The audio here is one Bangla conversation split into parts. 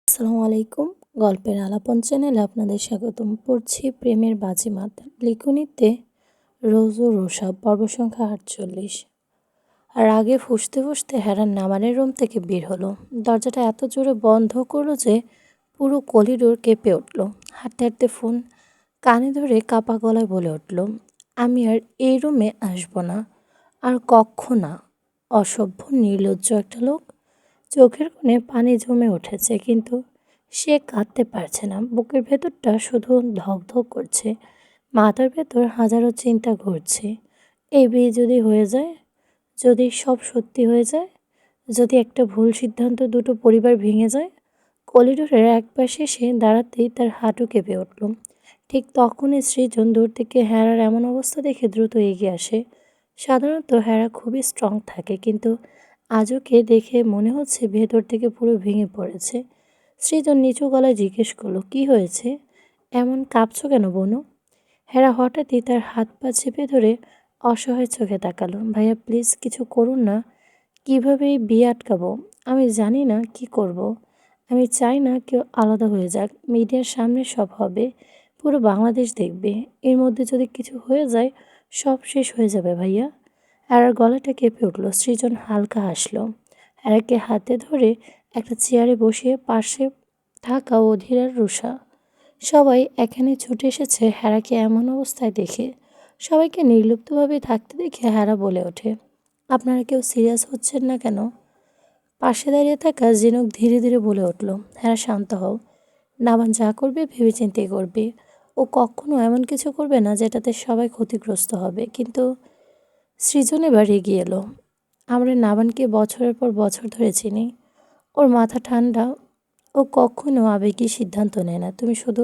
আসসালামু আলাইকুম। গল্পের আলাপন চ্যানেলে আপনাদের স্বাগতম। পড়ছি প্রেমের বাজিমাত। লিখনিতে রোজ ও রোষা, পর্ব সংখ্যা ৪৮। আর আগে ফুঁসতে ফুঁসতে হেরার নামানের রুম থেকে বের হলো। দরজাটা এত জোরে বন্ধ করলো যে পুরো করিডোর কেঁপে উঠল। হাঁটতে হাঁটতে ফোন কানে ধরে কাপা গলায় বলে উঠল, আমি আর এই রুমে আসবো না, আর কক্ষো না। অসভ্য নির্লজ্জ একটা লোক। চোখের কোণে পানি জমে উঠেছে, কিন্তু সে কাঁদতে পারছে না। বুকের ভেতরটা শুধু ধকধক করছে। মাথার ভেতর হাজারো চিন্তা ঘুরছে। এই বিয়ে যদি হয়ে যায়, যদি সব সত্যি হয়ে যায়, যদি একটা ভুল সিদ্ধান্ত দুটো পরিবার ভেঙে যায়। করিডোরের একপাশে সে দাঁড়াতেই তার হাঁটু কেঁপে উঠল। ঠিক তখনই সৃজন দূর থেকে হ্যারার এমন অবস্থা দেখে দ্রুত এগিয়ে আসে। সাধারণত হ্যারা খুবই স্ট্রং থাকে, কিন্তু আজ ওকে দেখে মনে হচ্ছে ভেতর থেকে পুরো ভেঙে পড়েছে। সৃজন নিচু গলায় জিজ্ঞেস করলো, কি হয়েছে? এমন কাঁপছো কেন বনু? হ্যারা হঠাৎই তার হাত পা চেপে ধরে অসহায় চোখে তাকালো। ভাইয়া প্লিজ কিছু করুন না। কিভাবে এই বিয়ে আটকাবো? আমি জানি না কি করব। আমি চাই না কেউ আলাদা হয়ে যাক। মিডিয়ার সামনে সব হবে, পুরো বাংলাদেশ দেখবে। এর মধ্যে যদি কিছু হয়ে যায়, সব শেষ হয়ে যাবে ভাইয়া। আর গলাটা কেঁপে উঠল। সৃজন হালকা হাসলো। হ্যারাকে হাতে ধরে একটা চেয়ারে বসিয়ে পাশে থাকা অধীর আর রুষা সবাই এখানে ছুটে এসেছে হ্যারাকে এমন অবস্থায় দেখে। সবাইকে নির্লিপ্তভাবে থাকতে দেখে হ্যারা বলে ওঠে, আপনারা কেউ সিরিয়াস হচ্ছেন না কেন? পাশে দাঁড়িয়ে থাকা জিনুক ধীরে ধীরে বলে উঠল, হ্যাঁ শান্ত হও। নাবান যা করবে ভেবেচিন্তে করবে। ও কখনো এমন কিছু করবে না যেটাতে সবাই ক্ষতিগ্রস্ত হবে। কিন্তু সৃজন এবার এগিয়ে এলো। আমরা নাবানকে বছরের পর বছর ধরে চিনি। ওর মাথা ঠান্ডা। ও কখনো আবেগী সিদ্ধান্ত নেয় না। তুমি শুধু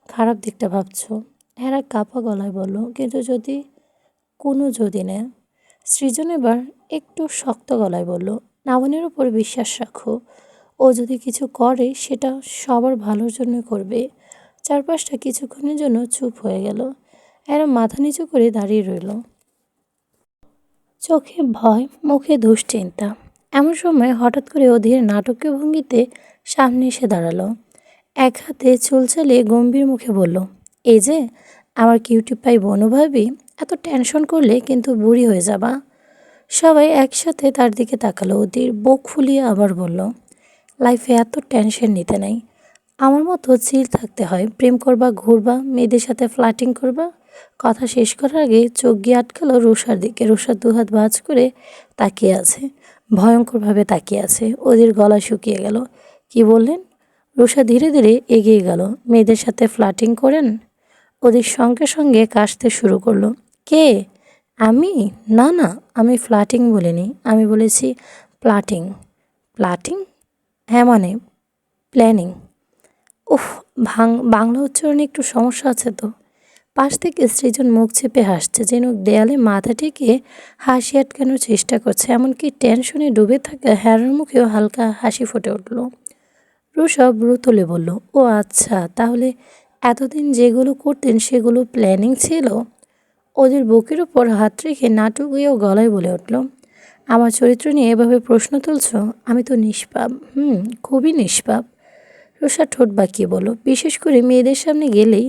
খারাপ দিকটা ভাবছো। হ্যাঁ কাপা গলায় বলল, কিন্তু যদি নেয়। সৃজন এবার একটু শক্ত গলায় বলল, নাবানের উপর বিশ্বাস রাখো। ও যদি কিছু করে সেটা সবার ভালোর জন্য করবে। চারপাশটা কিছুক্ষণের জন্য চুপ হয়ে গেল। এরা মাথা নিচু করে দাঁড়িয়ে রইল, চোখে ভয়, মুখে দুশ্চিন্তা। এমন সময় হঠাৎ করে অধীর নাটকীয় ভঙ্গিতে সামনে এসে দাঁড়ালো। এক হাতে চুল চালিয়ে গম্ভীর মুখে বলল, এই যে আমার কিউটি পাই বনু ভাবি, এত টেনশন করলে কিন্তু বুড়ি হয়ে যাবা। সবাই একসাথে তার দিকে তাকালো। অধীর বুক ফুলিয়ে আবার বলল, লাইফে এত টেনশন নিতে নাই। আমার মতো চিল থাকতে হয়। প্রেম করবা, ঘুরবা, মেয়েদের সাথে ফ্লার্টিং করবা। কথা শেষ করার আগে চোখ গিয়ে আটকালো রুষার দিকে। রুষার দুহাত ভাঁজ করে তাকিয়ে আছে, ভয়ঙ্করভাবে তাকিয়ে আছে। ওদের গলা শুকিয়ে গেল। কি বললেন? রুষা ধীরে ধীরে এগিয়ে গেল। মেয়েদের সাথে ফ্লার্টিং করেন? ওদের সঙ্গে সঙ্গে কাশতে শুরু করলো। কে? আমি? না না, আমি ফ্লার্টিং বলিনি, আমি বলেছি প্লাটিং। প্লাটিং? হ্যাঁ মানে প্ল্যানিং। উফ, বাংলা উচ্চারণে একটু সমস্যা আছে তো। পাশ থেকে সৃজন মুখ চেপে হাসছে, যেন দেয়ালে মাথা ঠেকিয়ে হাসি আটকানোর চেষ্টা করছে। এমনকি টেনশনে ডুবে থাকা হ্যারার মুখেও হালকা হাসি ফুটে উঠল। রুষা ভ্রু তুলে বলল, ও আচ্ছা, তাহলে এতদিন যেগুলো করতেন সেগুলো প্ল্যানিং ছিল। ওদের বুকের উপর হাত রেখে নাটকীয় গলায় বলে উঠল, আমার চরিত্র নিয়ে এভাবে প্রশ্ন তুলছ? আমি তো নিষ্পাপ। খুবই নিষ্পাপ। রুষা ঠোঁট বাঁকিয়ে বলল, বিশেষ করে মেয়েদের সামনে গেলেই।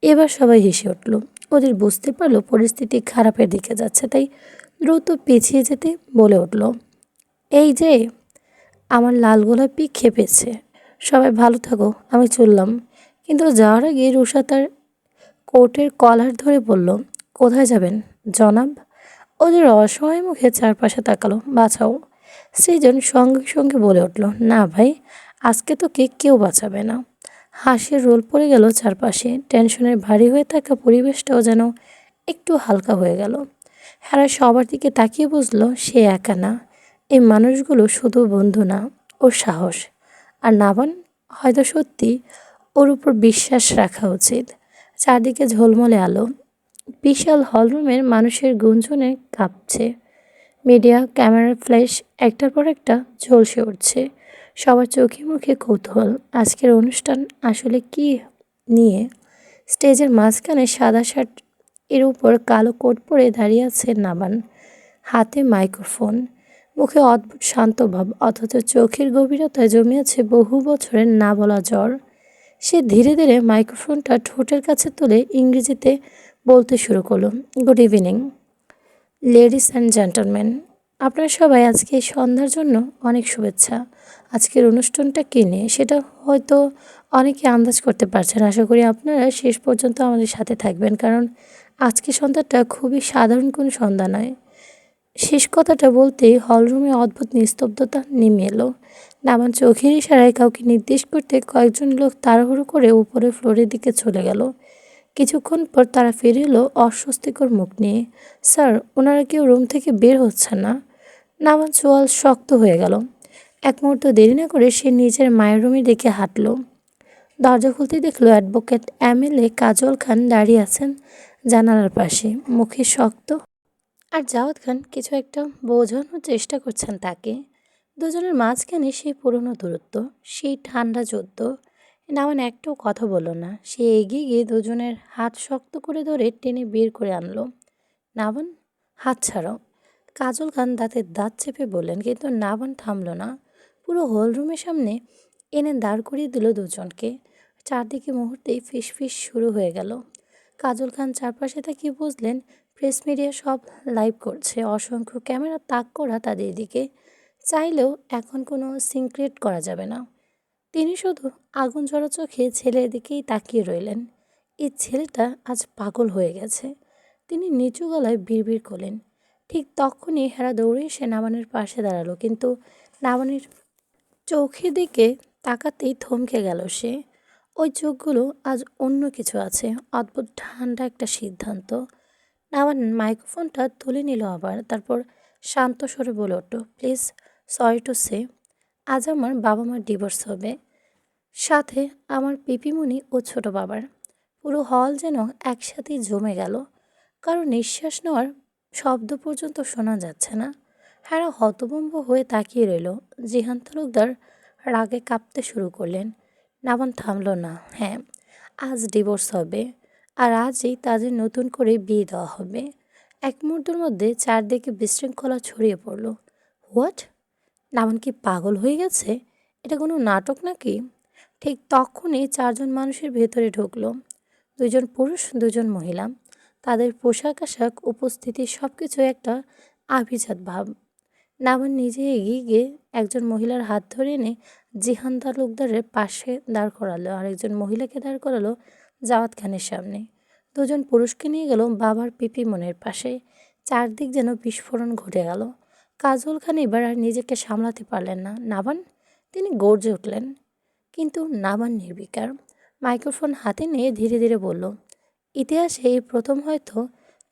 এবার সবাই হেসে উঠল। ওদের বুঝতে পারলো পরিস্থিতি খারাপের দিকে যাচ্ছে, তাই দ্রুত পিছিয়ে যেতে বলে উঠল, এই যে আমার লাল গোলাপি খেপেছে। সবাই ভালো থাকো, আমি চললাম। কিন্তু যাওয়ার আগে রুষা তার কোটের কলার ধরে বলল, কোথায় যাবেন জনাব? ওদের অসহায় মুখে চারপাশে তাকালো, বাঁচাও। সৃজন সঙ্গে সঙ্গে বলে উঠল, না ভাই, আজকে তোকে কেউ বাঁচাবে না। হাসির রোল পড়ে গেল চারপাশে। টেনশনের ভারী হয়ে থাকা পরিবেশটাও যেন একটু হালকা হয়ে গেল। হ্যাঁ সবার দিকে তাকিয়ে বুঝলো সে একা না। এই মানুষগুলো শুধু বন্ধু না, ওর সাহস। আর নাবান হয়তো সত্যি ওর উপর বিশ্বাস রাখা উচিত। চারদিকে ঝলমলে আলো। বিশাল হলরুমের মানুষের গুঞ্জনে কাঁপছে। মিডিয়া, ক্যামেরার ফ্ল্যাশ একটার পর একটা ঝলসে উঠছে। সবার চোখে মুখে কৌতূহল। আজকের অনুষ্ঠান আসলে কি নিয়ে? স্টেজের মাঝখানে সাদা শার্ট এর উপর কালো কোট পরে দাঁড়িয়ে আছে নাবান, হাতে মাইক্রোফোন। মুখে অদ্ভুত শান্ত ভাব, অথচ চোখের গভীরতায় জমে আছে বহু বছরের না বলা জ্বর। সে ধীরে ধীরে মাইক্রোফোনটা ঠোঁটের কাছে তুলে ইংরেজিতে বলতে শুরু করলো, good evening ladies and gentleman, আপনারা সবাই আজকে এই সন্ধ্যার জন্য অনেক শুভেচ্ছা। আজকের অনুষ্ঠানটা কী নিয়ে সেটা হয়তো অনেকে আন্দাজ করতে পারছেন। আশা করি আপনারা শেষ পর্যন্ত আমাদের সাথে থাকবেন, কারণ আজকের সন্ধ্যাটা খুবই সাধারণ কোনো সন্ধ্যা নয়। শেষ কথাটা বলতেই হলরুমে অদ্ভুত নিস্তব্ধতা নেমে এলো। নামান চোখের ইশারায় কাউকে নির্দেশ করতে কয়েকজন লোক তাড়াহুড়ো করে উপরে ফ্লোরের দিকে চলে গেল। কিছুক্ষণ পর তারা ফিরে এলো অস্বস্তিকর মুখ নিয়ে। স্যার, ওনারা কেউ রুম থেকে বের হচ্ছে না। নামান চোয়াল শক্ত হয়ে গেল। এক মুহূর্ত দেরি না করে সে নিজের মায়ের রুমের দিকে হাঁটল। দরজা খুলতে দেখলো অ্যাডভোকেট এমএলএ কাজল খান দাঁড়িয়ে আছেন জানালার পাশে, মুখে শক্ত, আর জাওয়াত খান কিছু একটা বোঝানোর চেষ্টা করছেন তাকে। দুজনের মাঝখানে সেই পুরনো দূরত্ব, সেই ঠান্ডা যুদ্ধ। নামান একটাও কথা বলল না। সে এগিয়ে গিয়ে দুজনের হাত শক্ত করে ধরে টেনে বের করে আনলো। নাবান, হাত ছাড়ো। কাজল খান দাঁতের দাঁত চেপে বললেন, কিন্তু নাবান থামল না। পুরো হলরুমের সামনে এনে দাঁড় করিয়ে দিল দুজনকে। চারদিকে মুহূর্তেই ফিসফিস শুরু হয়ে গেল। কাজল খান চারপাশে তাকিয়ে বুঝলেন প্রেস মিডিয়া সব লাইভ করছে, অসংখ্য ক্যামেরা তাক করা তাদের দিকে। চাইলেও এখন কোনো সিক্রেট করা যাবে না। তিনি শুধু আগুন ঝরা চোখে ছেলের দিকেই তাকিয়ে রইলেন। এই ছেলেটা আজ পাগল হয়ে গেছে। তিনি নিচু গলায় বিড়বিড় করলেন। ঠিক তখনই হেরা দৌড়ে এসে নাবানের পাশে দাঁড়ালো, কিন্তু নাবানের চোখের দিকে তাকাতেই থমকে গেল সে। ওই চোখগুলো আজ অন্য কিছু আছে, অদ্ভুত ঠান্ডা একটা সিদ্ধান্ত। নাবান মাইক্রোফোনটা তুলে নিল আবার, তারপর শান্ত স্বরে বলে উঠল, প্লিজ, সরি টু সে, আজ আমার বাবা মার ডিভোর্স হবে, সাথে আমার পিপিমণি ও ছোট বাবার। পুরো হল যেন একসাথেই জমে গেল। কারো নিঃশ্বাস নেওয়ার শব্দ পর্যন্ত শোনা যাচ্ছে না। হ্যাঁ, হতভম্ব হয়ে তাকিয়ে রইল। জিহান তালুকদার রাগে কাঁপতে শুরু করলেন। নাবান থামল না। হ্যাঁ, আজ ডিভোর্স হবে, আর আজই তাদের নতুন করে বিয়ে দেওয়া হবে। এক মুহূর্তের মধ্যে চারদিকে বিশৃঙ্খলা ছড়িয়ে পড়ল। হোয়াট? নামান কি পাগল হয়ে গেছে? এটা কোনো নাটক নাকি? ঠিক তখনই চারজন মানুষের ভেতরে ঢুকলো। দুজন পুরুষ, দুজন মহিলা। তাদের পোশাক আশাক, উপস্থিতি সব কিছু একটা আভিজাত ভাব। নামান নিজে এগিয়ে গিয়ে একজন মহিলার হাত ধরে এনে জিহান তালুকদারের পাশে দাঁড় করালো, আর একজন মহিলাকে দাঁড় করালো জাওয়াত খানের সামনে। দুজন পুরুষকে নিয়ে গেল বাবার পিপি মনের পাশে। চারদিক যেন বিস্ফোরণ ঘটে গেল। কাজল খান এবার আর নিজেকে সামলাতে পারলেন না। নাবান, তিনি গর্জে উঠলেন। কিন্তু নাবান নির্বিকার। মাইক্রোফোন হাতে নিয়ে ধীরে ধীরে বলল, ইতিহাসে এই প্রথম হয়তো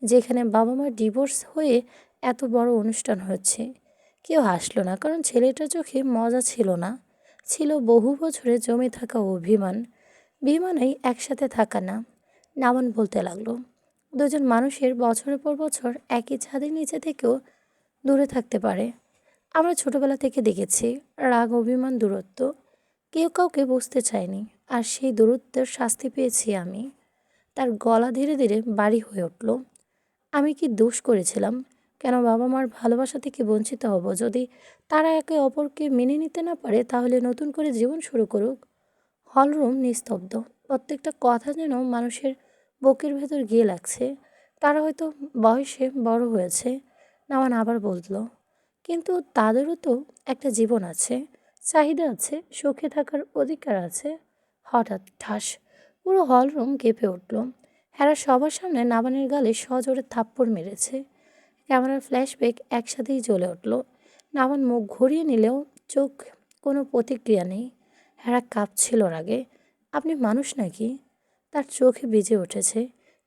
যেখানে বাবা মার ডিভোর্স হয়ে এত বড় অনুষ্ঠান হচ্ছে। কেউ হাসলো না, কারণ ছেলেটার চোখে মজা ছিল না, ছিল বহু বছরে জমে থাকা অভিমান। বিমানেই একসাথে থাকা না। নামান বলতে লাগলো, দুজন মানুষের বছরের পর বছর একই ছাদের নিচে থেকেও দূরে থাকতে পারে। আমরা ছোটবেলা থেকে দেখেছি রাগ, অভিমান, দূরত্ব। কেউ কাউকে বুঝতে চায়নি, আর সেই দূরত্বের শাস্তি পেয়েছি আমি। তার গলা ধীরে ধীরে ভারী হয়ে উঠল। আমি কি দোষ করেছিলাম? কেন বাবা মার ভালোবাসা থেকে বঞ্চিত হব? যদি তারা একে অপরকে মেনে নিতে না পারে, তাহলে নতুন করে জীবন শুরু করুক। হলরুম নিস্তব্ধ। প্রত্যেকটা কথা যেন মানুষের বুকের ভেতর গিয়ে লাগছে। তারা হয়তো বয়সে বড় হয়েছে। নামান আবার বলল, কিন্তু তাদেরও তো একটা জীবন আছে, চাহিদা আছে, সুখে থাকার অধিকার আছে। হঠাৎ ঠাস, পুরো হলরুম কেঁপে উঠল। হেরা সবার সামনে নাবানের গালে সজোরে থাপ্পড় মেরেছে। ক্যামেরার ফ্ল্যাশব্যাক একসাথেই জ্বলে উঠল। নাবান মুখ ঘুরিয়ে নিলেও চোখ কোনো প্রতিক্রিয়া নেই। হেরা কাঁপছিল রাগে। আপনি মানুষ নাকি? তার চোখে ভিজে উঠেছে।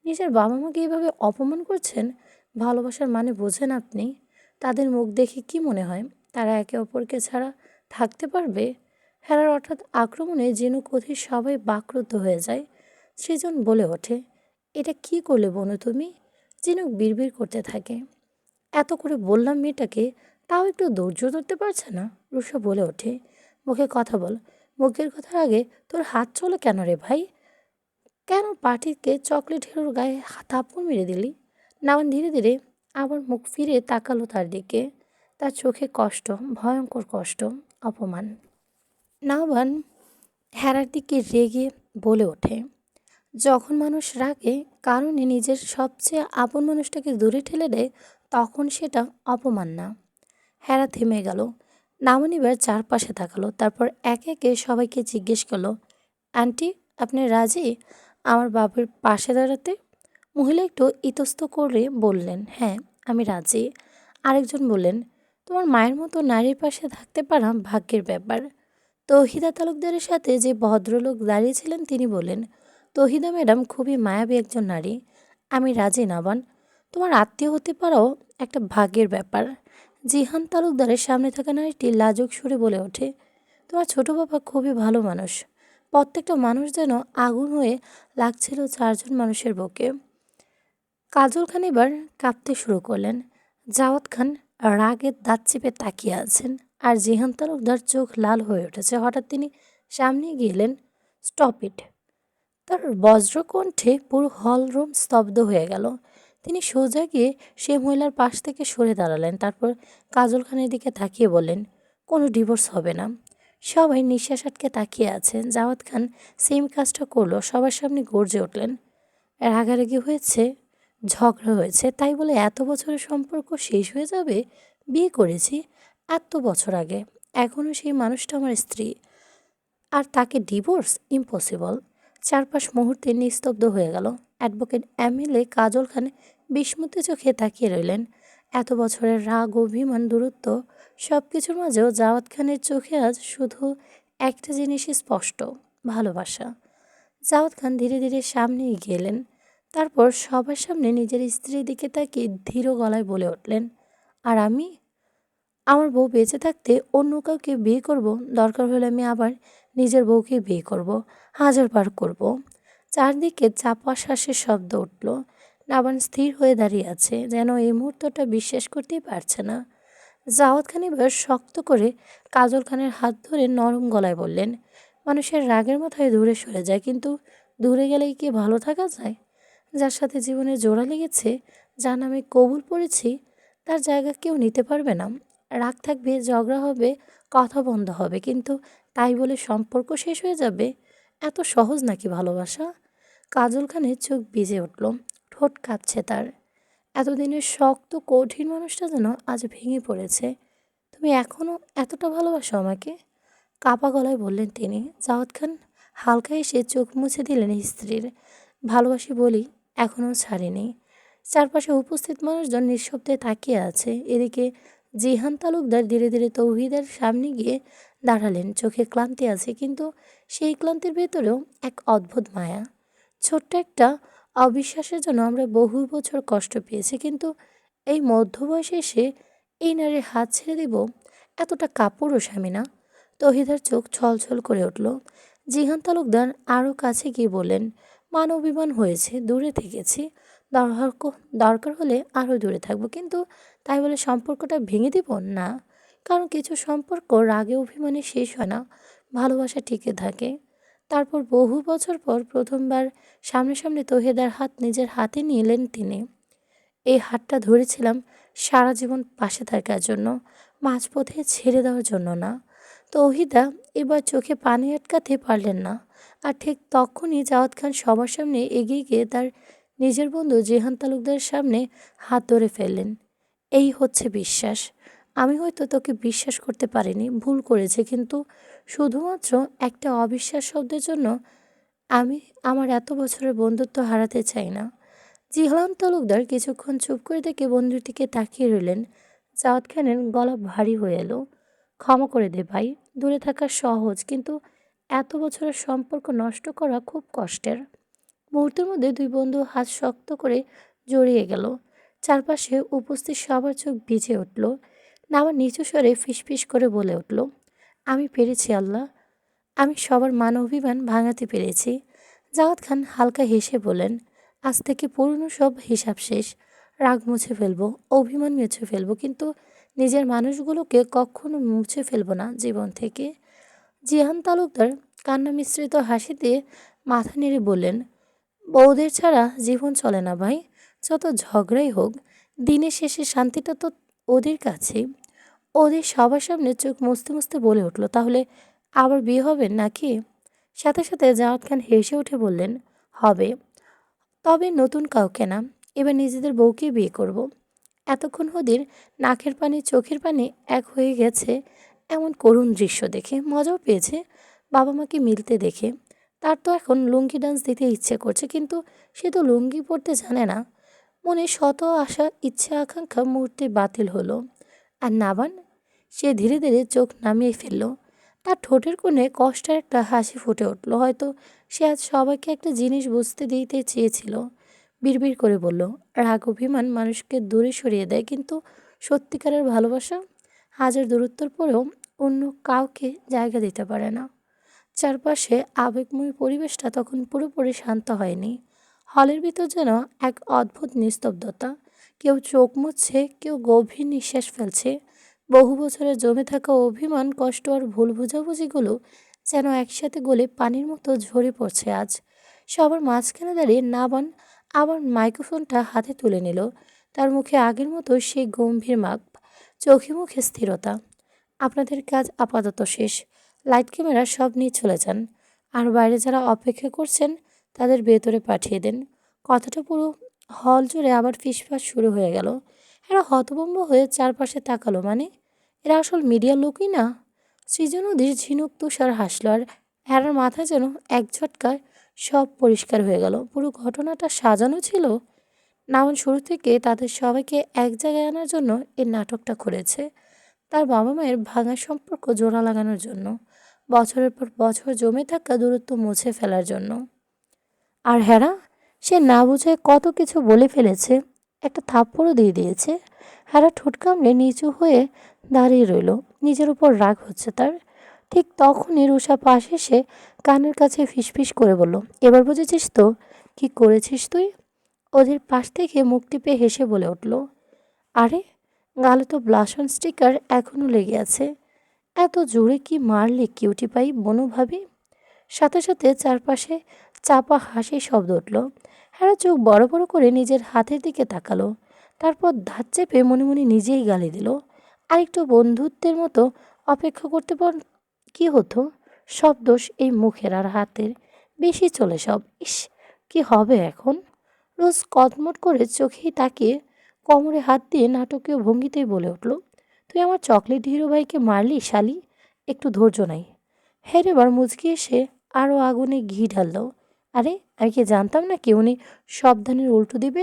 নিজের বাবা মাকে এভাবে অপমান করছেন? ভালোবাসার মানে বোঝেন আপনি? তাদের মুখ দেখে কি মনে হয় তারা একে অপরকে ছাড়া থাকতে পারবে? হেরার হঠাৎ আক্রমণে ঝিনুক অধীর সবাই বাকরুদ্ধ হয়ে যায়। সৃজন বলে ওঠে, এটা কি করলে বনু তুমি? ঝিনুক বিড়বিড় করতে থাকে, এত করে বললাম মেয়েটাকে, তাও একটু ধৈর্য ধরতে পারছে না। রুষা বলে ওঠে, মুখে কথা বল, মুখের কথার আগে তোর হাত চলে কেন রে ভাই? কেন পার্টিকে চকলেট হিরোর গায়ে থাপ্পড় মেরে দিলি? নাওয়ান ধীরে ধীরে আবার মুখ ফিরে তাকালো তার দিকে। তার চোখে কষ্ট, ভয়ঙ্কর কষ্ট, অপমান। নাওবান হেরার দিকে রেগে বলে ওঠে, যখন মানুষ রাগে কারণে নিজের সবচেয়ে আপন মানুষটাকে দূরে ঠেলে দেয়, তখন সেটা অপমান না। হেরা থেমে গেল। নামন এবার চারপাশে তাকালো, তারপর একে একে সবাইকে জিজ্ঞেস করলো, আন্টি, আপনি রাজি আমার বাবার পাশে দাঁড়াতে? মহিলা একটু ইতস্ত করে বললেন, হ্যাঁ, আমি রাজি। আরেকজন বললেন, তোমার মায়ের মতো নারীর পাশে থাকতে পারা ভাগ্যের ব্যাপার। তৌহিদা তালুকদারের সাথে যে ভদ্রলোক দাঁড়িয়েছিলেন তিনি বললেন, তৌহিদা ম্যাডাম খুবই মায়াবী একজন নারী। আমি রাজি নাবান। তোমার আত্মীয় হতে পারাও একটা ভাগ্যের ব্যাপার। জিহান তালুকদারের সামনে থাকা নারীটি লাজুক সুরে বলে ওঠে, তোমার ছোট বাবা খুবই ভালো মানুষ। প্রত্যেকটা মানুষ যেন আগুন হয়ে লাগছিল চারজন মানুষের বুকে। কাজল খান এবার কাঁপতে শুরু করলেন। জাওয়াত খান রাগে দাঁত চেপে তাকিয়ে আছেন, আর জিহান তালুকদার চোখ লাল হয়ে উঠেছে। হঠাৎ তিনি সামনে গেলেন, স্টপ ইট। তার বজ্রকণ্ঠে পুরো হলরুম স্তব্ধ হয়ে গেল। তিনি সোজা গিয়ে সে মহিলার পাশ থেকে সরে দাঁড়ালেন, তারপর কাজল খানের দিকে তাকিয়ে বললেন, কোনো ডিভোর্স হবে না। সবাই নিঃশ্বাস আটকে তাকিয়ে আছেন। জাওয়াত খান সেম কাজটা করলো, সবার সামনে গর্জে উঠলেন, রাগারাগি হয়েছে, ঝগড়া হয়েছে, তাই বলে এত বছরের সম্পর্ক শেষ হয়ে যাবে? বিয়ে করেছি এত বছর আগে, এখনও সেই মানুষটা আমার স্ত্রী, আর তাকে ডিভোর্স ইম্পসিবল। চারপাশ মুহূর্তে নিস্তব্ধ হয়ে গেল। অ্যাডভোকেট এমএলএ কাজল খান বিস্মিত চোখে তাকিয়ে রইলেন। এত বছরের রাগ, অভিমান, দূরত্ব, সব কিছুর মাঝেও জাওয়াত খানের চোখে আজ শুধু একটা জিনিসই স্পষ্ট, ভালোবাসা। জাওয়াত খান ধীরে ধীরে সামনে এগিয়ে এলেন, তারপর সবার সামনে নিজের স্ত্রীর দিকে তাকিয়ে ধীর গলায় বলে উঠলেন, আর আমি, আমার বউ বেঁচে থাকতে অন্য কাউকে বিয়ে করব, দরকার হলে আমি আবার নিজের বউকে বিয়ে করব, 1000 বার করব। চারদিকে চাপা শ্বাসের শব্দ উঠল। নাবান স্থির হয়ে দাঁড়িয়ে আছে, যেন এই মুহূর্তটা বিশ্বাস করতেই পারছে না। জাওয়াত খান এবার শক্ত করে কাজল খানের হাত ধরে নরম গলায় বললেন, মানুষের রাগের মাথায় দূরে সরে যায়, কিন্তু দূরে গেলেই কি ভালো থাকা যায়? যার সাথে জীবনে জোড়া লেগেছে, যার নামে কবুল পড়েছি, তার জায়গা কেউ নিতে পারবে না। রাগ থাকবে, ঝগড়া হবে, কথা বন্ধ হবে, কিন্তু তাই বলে সম্পর্ক শেষ হয়ে যাবে? এত সহজ নাকি ভালোবাসা? কাজল খানের চোখ ভিজে উঠল, ঠোঁট কাঁপছে তার। এতদিনের শক্ত কঠিন মানুষটা যেন আজ ভেঙে পড়েছে। তুমি এখনও এতটা ভালোবাসো আমাকে? কাপা গলায় বললেন তিনি। জাওয়াত খান হালকা এসে চোখ মুছে দিলেন স্ত্রীর। ভালোবাসি বলি এখনও ছাড়িনি। চারপাশে উপস্থিত মানুষজন নিঃশব্দে তাকিয়ে আছে। এদিকে জিহান তালুকদার ধীরে ধীরে তৌহিদের সামনে গিয়ে দাঁড়ালেন। চোখে ক্লান্তি আছে, কিন্তু সেই ক্লান্তির ভেতরেও এক অদ্ভুত মায়া। ছোট্ট একটা অবিশ্বাসের জন্য আমরা বহু বছর কষ্ট পেয়েছি, কিন্তু এই মধ্যবয়সে এসে এই নারীর হাত ছেড়ে দেব, এতটা কাপুরুষ আমি না। তহিদার চোখ ছলছল করে উঠল। জিহান তালুকদার আরও কাছে গিয়ে বললেন, মান অভিমান হয়েছে, দূরে থেকেছি, দরকার দরকার হলে আরও দূরে থাকবো, কিন্তু তাই বলে সম্পর্কটা ভেঙে দিব না। কারণ কিছু সম্পর্ক রাগে অভিমানে শেষ হয় না, ভালোবাসা টিকে থাকে। তারপর বহু বছর পর প্রথমবার সামনাসামনি তৌহিদার হাত নিজের হাতে নিলেন তিনি। এই হাতটা ধরেছিলাম সারা জীবন পাশে থাকার জন্য, মাঝপথে ছেড়ে দেওয়ার জন্য না। তৌহিদা এবার চোখে পানি আটকাতে পারলেন না, আর ঠিক তখনই জাওয়াত খান সবার সামনে এগিয়ে গিয়ে তার নিজের বন্ধু জেহান তালুকদারের সামনে হাত ধরে ফেললেন। এই হচ্ছে বিশ্বাস। আমি হয়তো তোকে বিশ্বাস করতে পারিনি, ভুল করেছে, কিন্তু শুধুমাত্র একটা অবিশ্বাস শব্দের জন্য আমি আমার এত বছরের বন্ধুত্ব হারাতে চাই না। জিহান তালুকদার কিছুক্ষণ চুপ করে থেকে বন্ধুটিকে তাকিয়ে রইলেন। জাওয়াত খানের গলা ভারী হয়ে এলো। ক্ষমা করে দে ভাই, দূরে থাকা সহজ, কিন্তু এত বছরের সম্পর্ক নষ্ট করা খুব কষ্টের। মুহূর্তের মধ্যে দুই বন্ধু হাত শক্ত করে জড়িয়ে গেল। চারপাশে উপস্থিত সবার চোখ ভিজে উঠল। নাবার নিচু স্বরে ফিসফিস করে বলে উঠল, আমি পেরেছি আল্লাহ, আমি সবার মান অভিমান ভাঙাতে পেরেছি। জাওয়াত খান হালকা হেসে বলেন, আজ থেকে পুরনো সব হিসাব শেষ। রাগ মুছে ফেলবো, অভিমান মুছে ফেলবো, কিন্তু নিজের মানুষগুলোকে কখনো মুছে ফেলবো না জীবন থেকে। জিহান তালুকদার কান্না মিশ্রিত হাসি দিয়ে মাথা নেড়ে বললেন, বউদের ছাড়া জীবন চলে না ভাই। যত ঝগড়াই হোক, দিনের শেষে শান্তিটা তো ওদের কাছেই। ওদের সবার সামনে চোখ মুছতে মুছতে বলে উঠল, তাহলে আবার বিয়ে হবে নাকি? সাথে সাথে জাওয়াত খান হেসে উঠে বললেন, হবে, তবে নতুন কাউকে না। এবার নিজেদের বউকে বিয়ে করব। এতক্ষণ ওদের নাকের পানি চোখের পানি এক হয়ে গেছে। এমন করুণ দৃশ্য দেখে মজাও পেয়েছে বাবা মাকে মিলতে দেখে। তার তো এখন লুঙ্গি ডান্স দিতে ইচ্ছে করছে, কিন্তু সে তো লুঙ্গি পরতে জানে না। মনে শত আশা ইচ্ছে আকাঙ্ক্ষা মুহূর্তে বাতিল হলো। আর নাবান, সে ধীরে ধীরে চোখ নামিয়ে ফেলল। তার ঠোঁটের কোণে কষ্টের একটা হাসি ফুটে উঠল। হয়তো সে আজ সবাইকে একটা জিনিস বুঝতে দিতে চেয়েছিল। বিড়বিড় করে বলল, রাগ অভিমান মানুষকে দূরে সরিয়ে দেয়, কিন্তু সত্যিকারের ভালোবাসা হাজার দূরত্বর পরেও অন্য কাউকে জায়গা দিতে পারে না। চারপাশে আবেগময় পরিবেশটা তখন পুরোপুরি শান্ত হয়নি। হলের ভিতর যেন এক অদ্ভুত নিস্তব্ধতা। কেউ চোখ মুছছে, কেউ গভীর নিঃশ্বাস ফেলছে। বহু বছরের জমে থাকা অভিমান, কষ্ট আর ভুল বোঝাবুঝিগুলো যেন একসাথে গলে পানির মতো ঝরে পড়ছে আজ। সবার মাঝখানে দাঁড়িয়ে নাবান আবার মাইক্রোফোনটা হাতে তুলে নিল। তার মুখে আগের মতো সেই গম্ভীর মাপ, চোখে মুখে স্থিরতা। আপনাদের কাজ আপাতত শেষ। লাইট ক্যামেরা সব নিয়ে চলে যান। আর বাইরে যারা অপেক্ষা করছেন তাদের ভেতরে পাঠিয়ে দেন। কথাটা পুরো হল জুড়ে আবার ফিসফাস শুরু হয়ে গেল। এরা হতভম্ব হয়ে চারপাশে তাকালো, মানে এরা আসল মিডিয়ার লোকই না। সৃজন নদীর ঝিনুক তুষার হাসল, আর হেরার মাথায় যেন এক ঝটকায় সব পরিষ্কার হয়ে গেল। পুরো ঘটনাটা সাজানো ছিল। নামন শুরু থেকে তাদের সবাইকে এক জায়গায় আনার জন্য এই নাটকটা করেছে। তার বাবা মায়ের ভাঙা সম্পর্ক জোড়া লাগানোর জন্য, বছরের পর বছর জমে থাকা দূরত্ব মুছে ফেলার জন্য। আর হেরা, সে না বুঝে কত কিছু বলে ফেলেছে। একটা থাপ্পড়ও দিয়ে দিয়েছে। হেরা ঠোঁট কামড়ে নিচু হয়ে দাঁড়িয়ে রইল। নিজের উপর রাগ হচ্ছে তার। ঠিক তখনই রুষা পাশে এসে কানের কাছে ফিসফিস করে বলল, এবার বুঝেছিস তো কি করেছিস তুই? ওদের পাশ থেকে মুখ টিপে হেসে বলে উঠল, আরে, গালে তো ব্লাশন স্টিকার এখনও লেগে আছে। এত জোরে কি মারলে কিউটি পাই বনু ভাবি? সাথে সাথে চারপাশে চাপা হাসির শব্দ উঠল। হ্যাঁ, চোখ বড় বড় করে নিজের হাতের দিকে তাকালো। তারপর দাঁত চেপে মনে মনে নিজেই গালি দিল। আরেকটু বন্ধুত্বের মতো অপেক্ষা করতে পার কি হতো? সব দোষ এই মুখের আর হাতের। বেশি চলে সব। ইস, কি হবে এখন? রোজ কটমট করে চোখেই তাকিয়ে কোমরে হাত দিয়ে নাটকীয় ভঙ্গিতেই বলে উঠল, তুই আমার চকলেট হিরো ভাইকে মারলি শালি? একটু ধৈর্য নাই। হ্যাঁ, এবার মুচকি এসে আরও আগুনে ঘি ঢালল। আরে, আমি কি জানতাম না কি উনি সব ধানের উল্টো দিবে?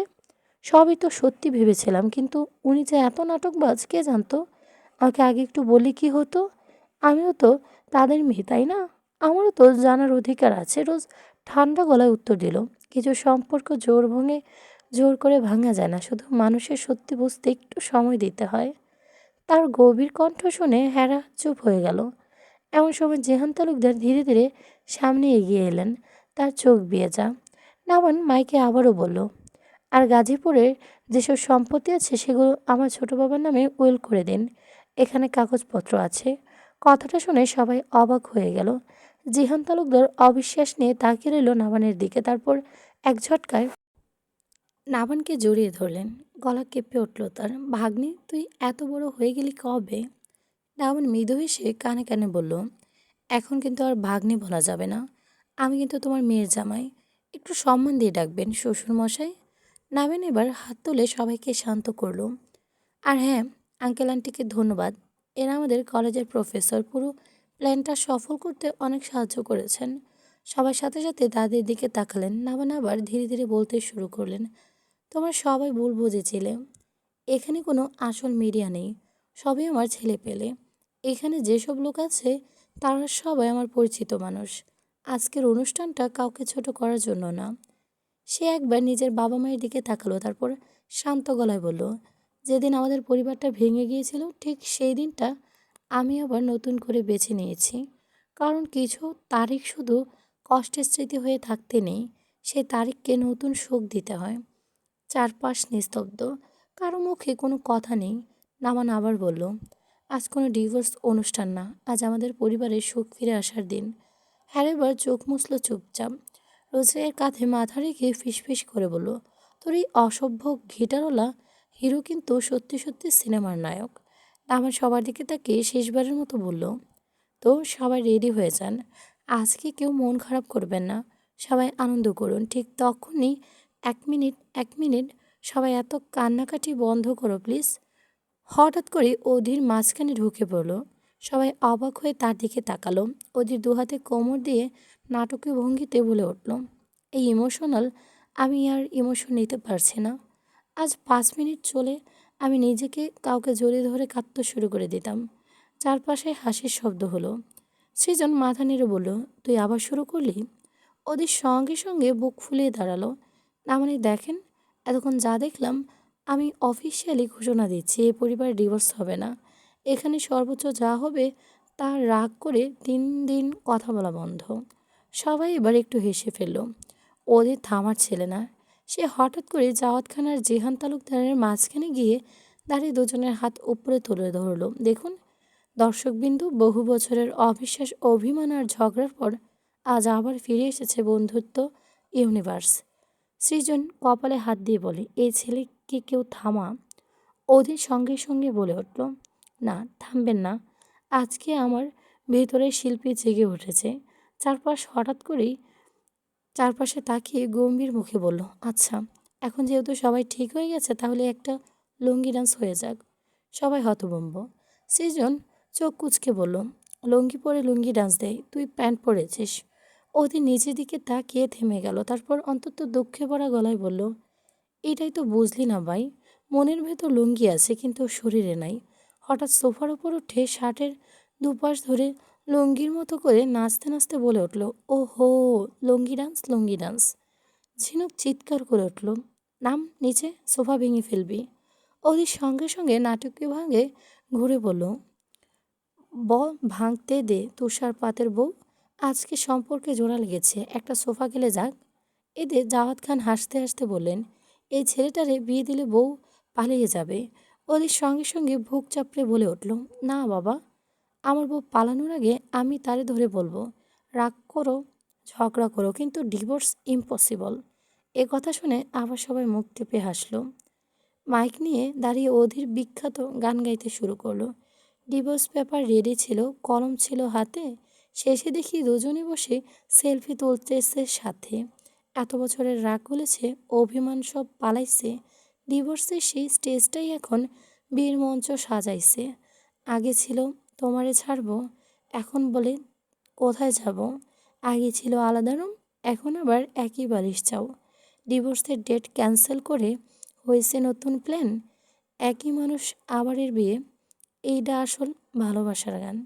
সবই তো সত্যি ভেবেছিলাম, কিন্তু উনি যে এত নাটকবাজ কে জানতো? আমাকে আগে একটু বললে কি হতো? আমিও তো তাদের মেয়ে, তাই না? আমারও তো জানার অধিকার আছে। রোজ ঠান্ডা গলায় উত্তর দিল, কিছু সম্পর্ক জোর করে ভাঙা যায় না, শুধু মানুষের সত্যি বুঝতে একটু সময় দিতে হয়। তার গভীর কণ্ঠ শুনে হেরা চুপ হয়ে গেল। এমন সময় জেহান তালুকদার ধীরে ধীরে সামনে এগিয়ে এলেন। তার চোখ ভেজা। নামান মাইকে আবারও বলল, আর গাজীপুরের যেসব সম্পত্তি আছে সেগুলো আমার ছোট বাবার নামে উইল করে দিন। এখানে কাগজপত্র আছে। কথাটা শুনে সবাই অবাক হয়ে গেল। জিহান তালুকদার অবিশ্বাস নিয়ে তাকিয়ে রইল নাবানের দিকে। তারপর এক ঝটকায় নাবানকে জড়িয়ে ধরলেন। গলা কেঁপে উঠল তার। ভাগ্নে, তুই এত বড় হয়ে গেলি কবে? নাবান মৃদু হেসে কানে কানে বলল, এখন কিন্তু আর ভাগ্নে বলা যাবে না। আমি কিন্তু তোমার মেয়ের জামাই। একটু সম্মান দিয়ে ডাকবেন শ্বশুর মশাই। নাবেন এবার হাত তুলে সবাইকে শান্ত করল। আর হ্যাঁ, আঙ্কেল আন্টিকে ধন্যবাদ। এরা আমাদের কলেজের প্রফেসর। পুরো প্ল্যানটা সফল করতে অনেক সাহায্য করেছেন। সবার সাথে সাথে তাদের দিকে তাকালেন। নাবান আবার ধীরে ধীরে বলতে শুরু করলেন, তোমরা সবাই ভুল বুঝেছিলে। এখানে কোনো আসল মিডিয়া নেই। সবই আমার ছেলে পেলে। এখানে যেসব লোক আছে তারা সবাই আমার পরিচিত মানুষ। আজকের অনুষ্ঠানটা কাউকে ছোট করার জন্য না। সে একবার নিজের বাবা মায়ের দিকে তাকালো, তারপর শান্ত গলায় বলল, যেদিন আমাদের পরিবারটা ভেঙে গিয়েছিল ঠিক সেই দিনটা আমি আবার নতুন করে বেছে নিয়েছি। কারণ কিছু তারিখ শুধু কষ্টের স্মৃতি হয়ে থাকতে নেই, সেই তারিখকে নতুন সুখ দিতে হয়। চারপাশ নিস্তব্ধ। কারো মুখে কোনো কথা নেই। নামান আবার বলল, আজ কোনো ডিভোর্স অনুষ্ঠান না, আজ আমাদের পরিবারের সুখ ফিরে আসার দিন। হ্যাঁ, এবার চোখ মুছল চুপচাপ। রোজের কাঁধে মাথা রেখে ফিসফিস করে বলল, তোর এই অসভ্য ঘিটারওয়ালা হিরো কিন্তু সত্যি সত্যি সিনেমার নায়ক। আমার সবার দিকে তাকিয়ে শেষবারের মতো বলল, তো সবাই রেডি হয়ে যান। আজকে কেউ মন খারাপ করবেন না। সবাই আনন্দ করুন। ঠিক তখনই, এক মিনিট, এক মিনিট, সবাই এত কান্নাকাটি বন্ধ করো প্লিজ। হঠাৎ করে অধীর মাঝখানে ঢুকে পড়ল। সবাই অবাক হয়ে তার দিকে তাকালো। অধীর দুহাতে কোমর দিয়ে নাটকীয় ভঙ্গিতে বলে উঠল, এই ইমোশনাল, আমি আর ইমোশন নিতে পারছি না। আজ 5 মিনিট চলে আমি নিজেকে কাউকে জড়িয়ে ধরে কাঁদতে শুরু করে দিতাম। চারপাশে হাসির শব্দ হলো। সৃজন মাথা নেড়ে বলল, তুই আবার শুরু করলি? ওদের সঙ্গে সঙ্গে বুক ফুলিয়ে দাঁড়ালো। না মানে দেখেন, এতক্ষণ যা দেখলাম, আমি অফিসিয়ালি ঘোষণা দিচ্ছি এই পরিবার ডিভোর্স হবে না। এখানে সর্বোচ্চ যা হবে তা রাগ করে 3 দিন কথা বলা বন্ধ। সবাই এবার একটু হেসে ফেলল। ওদের থামার ছিল না। সে হঠাৎ করে জাওয়াতখানার জিহান তালুকদারের মাঝখানে গিয়ে দাঁড়িয়ে দুজনের হাত উপরে তুলে ধরল। দেখুন দর্শকবিন্দু, বহু বছরের অবিশ্বাস, অভিমান আর ঝগড়ার পর আজ আবার ফিরে এসেছে বন্ধুত্ব ইউনিভার্স। সৃজন কপালে হাত দিয়ে বলে, এই ছেলেকে কেউ থামা। অধীর সঙ্গে সঙ্গে বলে উঠল, না থামবেন না। আজকে আমার ভেতরের শিল্পী জেগে উঠেছে। হঠাৎ করেই চারপাশে তাকিয়ে গম্ভীর মুখে বলল, আচ্ছা এখন যেহেতু সবাই ঠিক হয়ে গেছে তাহলে একটা লুঙ্গি ডান্স হয়ে যাক। সবাই হতভম্ব। সৃজন চোখ কুঁচকে বলল, লুঙ্গি পরে লুঙ্গি ডান্স দেয়? তুই প্যান্ট পরেছিস। অধীর নিচের দিকে তাকিয়ে থেমে গেল। তারপর অন্তত দুঃখে ভরা গলায় বলল, এটাই তো বুঝলি না ভাই, মনের ভেতর লুঙ্গি আছে কিন্তু শরীরে নাই। হঠাৎ সোফার ওপর উঠে শার্টের দুপাশ ধরে লুঙ্গির মতো করে নাচতে নাচতে বলে উঠল, ও হো, লুঙ্গি ডান্স, লুঙ্গি ডান্স। ঝিনুক চিৎকার করে উঠল, নাম নিচে, সোফা ভেঙে ফেলবি। ওদের সঙ্গে সঙ্গে নাটকীয় ভাঙে ঘুরে বলল, ব ভাঙতে দে তুষারপাতের বউ, আজকে সম্পর্কে জোড়া লেগেছে, একটা সোফা গেলে যাক। এতে জাওয়াত খান হাসতে হাসতে বললেন, এই ছেলেটারে বিয়ে দিলে বউ পালিয়ে যাবে। ওদের সঙ্গে সঙ্গে বুক চাপড়ে বলে উঠল, না বাবা, আমার বউ পালানোর আগে আমি তারে ধরে বলবো, রাগ করো, ঝগড়া করো, কিন্তু ডিভোর্স ইম্পসিবল। এ কথা শুনে আবার সবাই মুখ টিপে হাসলো। মাইক নিয়ে দাঁড়িয়ে অধীর বিখ্যাত গান গাইতে শুরু করলো। ডিভোর্স পেপার রেডি ছিল, কলম ছিল হাতে। শেষে দেখি দুজনে বসে সেলফি তুলতেছে সাথে। এত বছরের রাগ গলেছে, অভিমান সব পালাইছে। ডিভোর্সের সেই স্টেজটাই এখন বিয়ের মঞ্চ সাজাইছে। আগে ছিল তোমারে ছাড়বো, এখন বলে কোথায় যাব। আগে ছিল আলাদা রুম, এখন আবার একই বালিশ চাও। ডিভোর্সের ডেট ক্যান্সেল করে হয়েছে নতুন প্ল্যান। একই মানুষ আবারের বিয়ে। এইটা আসল ভালোবাসার গান।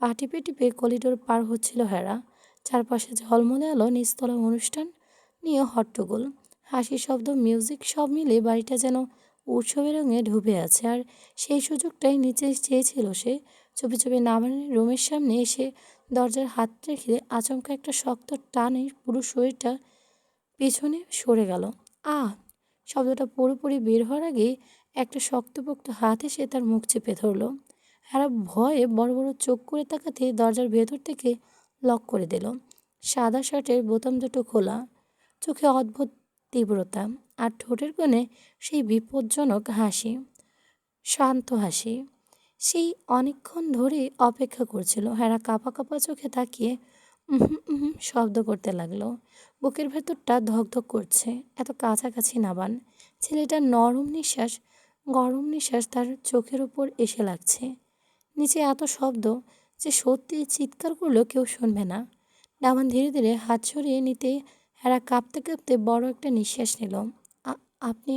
পা টিপে টিপে করিডোর পার হচ্ছিল হেরা। চারপাশে ঝলমলে আলো, নিচতলা অনুষ্ঠান নিয়ে হট্টগোল, হাসি শব্দ, মিউজিক সব মিলে বাড়িটা যেন উৎসবের রঙে ডুবে আছে। আর সেই সুযোগটাই নিচে চেয়েছিল সে। চুপি চুপি নামানের রুমের সামনে এসে দরজার হাত রেখে আচমকা একটা শক্ত টানে পুরো শরীরটা পেছনে সরে গেল। আহ! শব্দটা পুরোপুরি বের হওয়ার আগেই একটা শক্তপোক্ত হাত এসে তার মুখ চেপে ধরল। হ্যাঁ, ভয়ে বড় বড় চোখ করে তাকাতে দরজার ভেতর থেকে লক করে দিল। সাদা শার্টের বোতাম দুটো খোলা, চোখে অদ্ভুত তীব্রতা, আর ঠোঁটের কোণে সেই বিপজ্জনক হাসি, শান্ত হাসি। সেই অনেকক্ষণ ধরে অপেক্ষা করছিল। হ্যাঁ, কাঁপা কাঁপা চোখে তাকিয়ে উহুম উহুম শব্দ করতে লাগলো। বুকের ভেতরটা ধকধক করছে। এত কাছাকাছি নাবান। ছেলেটার নরম নিঃশ্বাস, গরম নিঃশ্বাস তার চোখের উপর এসে লাগছে। নিচে এত শব্দ যে সত্যি চিৎকার করলেও কেউ শুনবে না। নাবান ধীরে ধীরে হাত সরিয়ে নিতে হেরা কাঁপতে কাঁপতে বড় একটা নিঃশ্বাস নিল। আপনি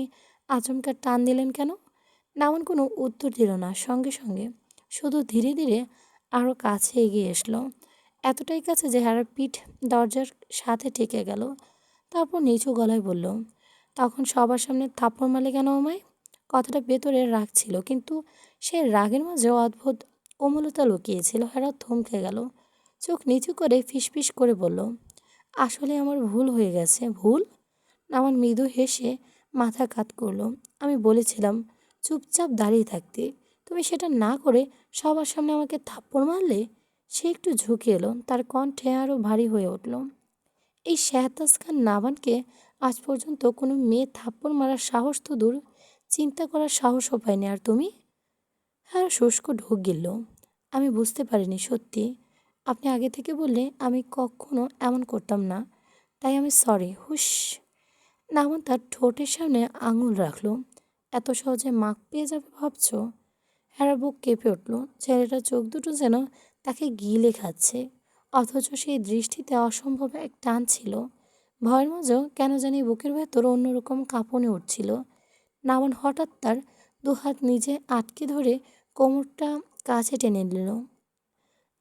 আচমকা টান দিলেন কেন? নামান কোনো উত্তর দিল না। সঙ্গে সঙ্গে শুধু ধীরে ধীরে আরও কাছে এগিয়ে আসলো। এতটাই কাছে যে হেরার পিঠ দরজার সাথে ঠেকে গেল। তারপর নিচু গলায় বলল, তখন সবার সামনে থাপ্পড় মারলে কেন আমায়? কথাটা ভেতরে রাগ ছিল, কিন্তু সে রাগের মাঝে অদ্ভুত কোমলতা লুকিয়েছিল। হেরা থমকে গেল। চোখ নিচু করে ফিসফিস করে বলল, আসলে আমার ভুল হয়ে গেছে। ভুল? আমার মৃদু হেসে মাথা কাত করলো। আমি বলেছিলাম চুপচাপ দাঁড়িয়ে থাকতে, তুমি সেটা না করে সবার সামনে আমাকে থাপ্পড় মারলে। সে একটু ঝুঁকে এলো, তার কণ্ঠে আরও ভারী হয়ে উঠল। এই শেহতাজ খান নাবানকে আজ পর্যন্ত কোনো মেয়ে থাপ্পড় মারার সাহস তো দূর, চিন্তা করার সাহসও পায়নি। আর তুমি? হ্যাঁ, শুষ্ক ঢোক গিলল। আমি বুঝতে পারিনি সত্যি। আপনি আগে থেকে বললে আমি কখনো এমন করতাম না। তাই আমি সরি। হুস। নামান তার ঠোঁটের সামনে আঙুল রাখলো। এত সহজে মাপ পেয়ে যাবে ভাবছো? হেরার বুক কেঁপে উঠল। ছেলেটার চোখ দুটো যেন তাকে গিলে খাচ্ছে, অথচ সেই দৃষ্টিতে অসম্ভব এক টান ছিল। ভয়ের মাঝেও কেন জানি বুকের ভেতর অন্যরকম কাঁপুনি উঠছিল। নামান হঠাৎ তার দুহাত নিজে আটকে ধরে কোমরটা কাছে টেনে নিল।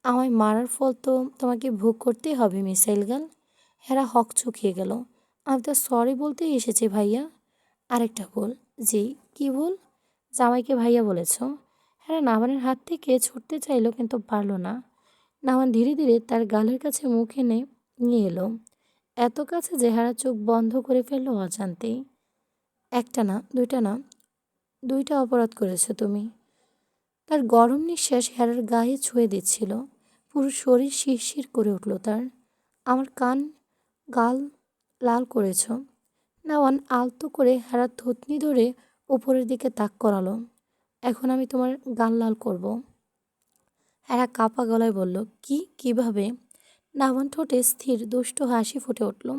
আমায় মারার ফল তো তোমাকে ভোগ করতেই হবে মিসাইল গার্ল। হেরা হকচকিয়ে গেল। আমি তো সরি বলতেই এসেছি ভাইয়া। আরেকটা ভুল। জি, কি ভুল? জামাইকে ভাইয়া বলেছ। হেরা নাবানের হাত থেকে ছুটতে চাইলো কিন্তু পারল না। নামান ধীরে ধীরে তার গালের কাছে মুখ এনে নিয়ে এলো, এত কাছে যে হেরা চোখ বন্ধ করে ফেললো অজান্তেই। একটা না, দুইটা না, দুইটা অপরাধ করেছো তুমি। তার গরম নিঃশ্বাস হেরার গায়ে ছুঁয়ে দিচ্ছিল। পুরো শরীর শিরশির করে উঠল তার। আমার কান, গাল লাল করেছ। নাওয়ান আলতো করে হেরার থুতনি ধরে উপরের দিকে তাক করালো। এখন আমি তোমার গাল লাল করব। হেরা কাপা গলায় বলল, কি, কিভাবে? নাওয়ান ঠোঁটে স্থির দুষ্ট হাসি ফুটে উঠল।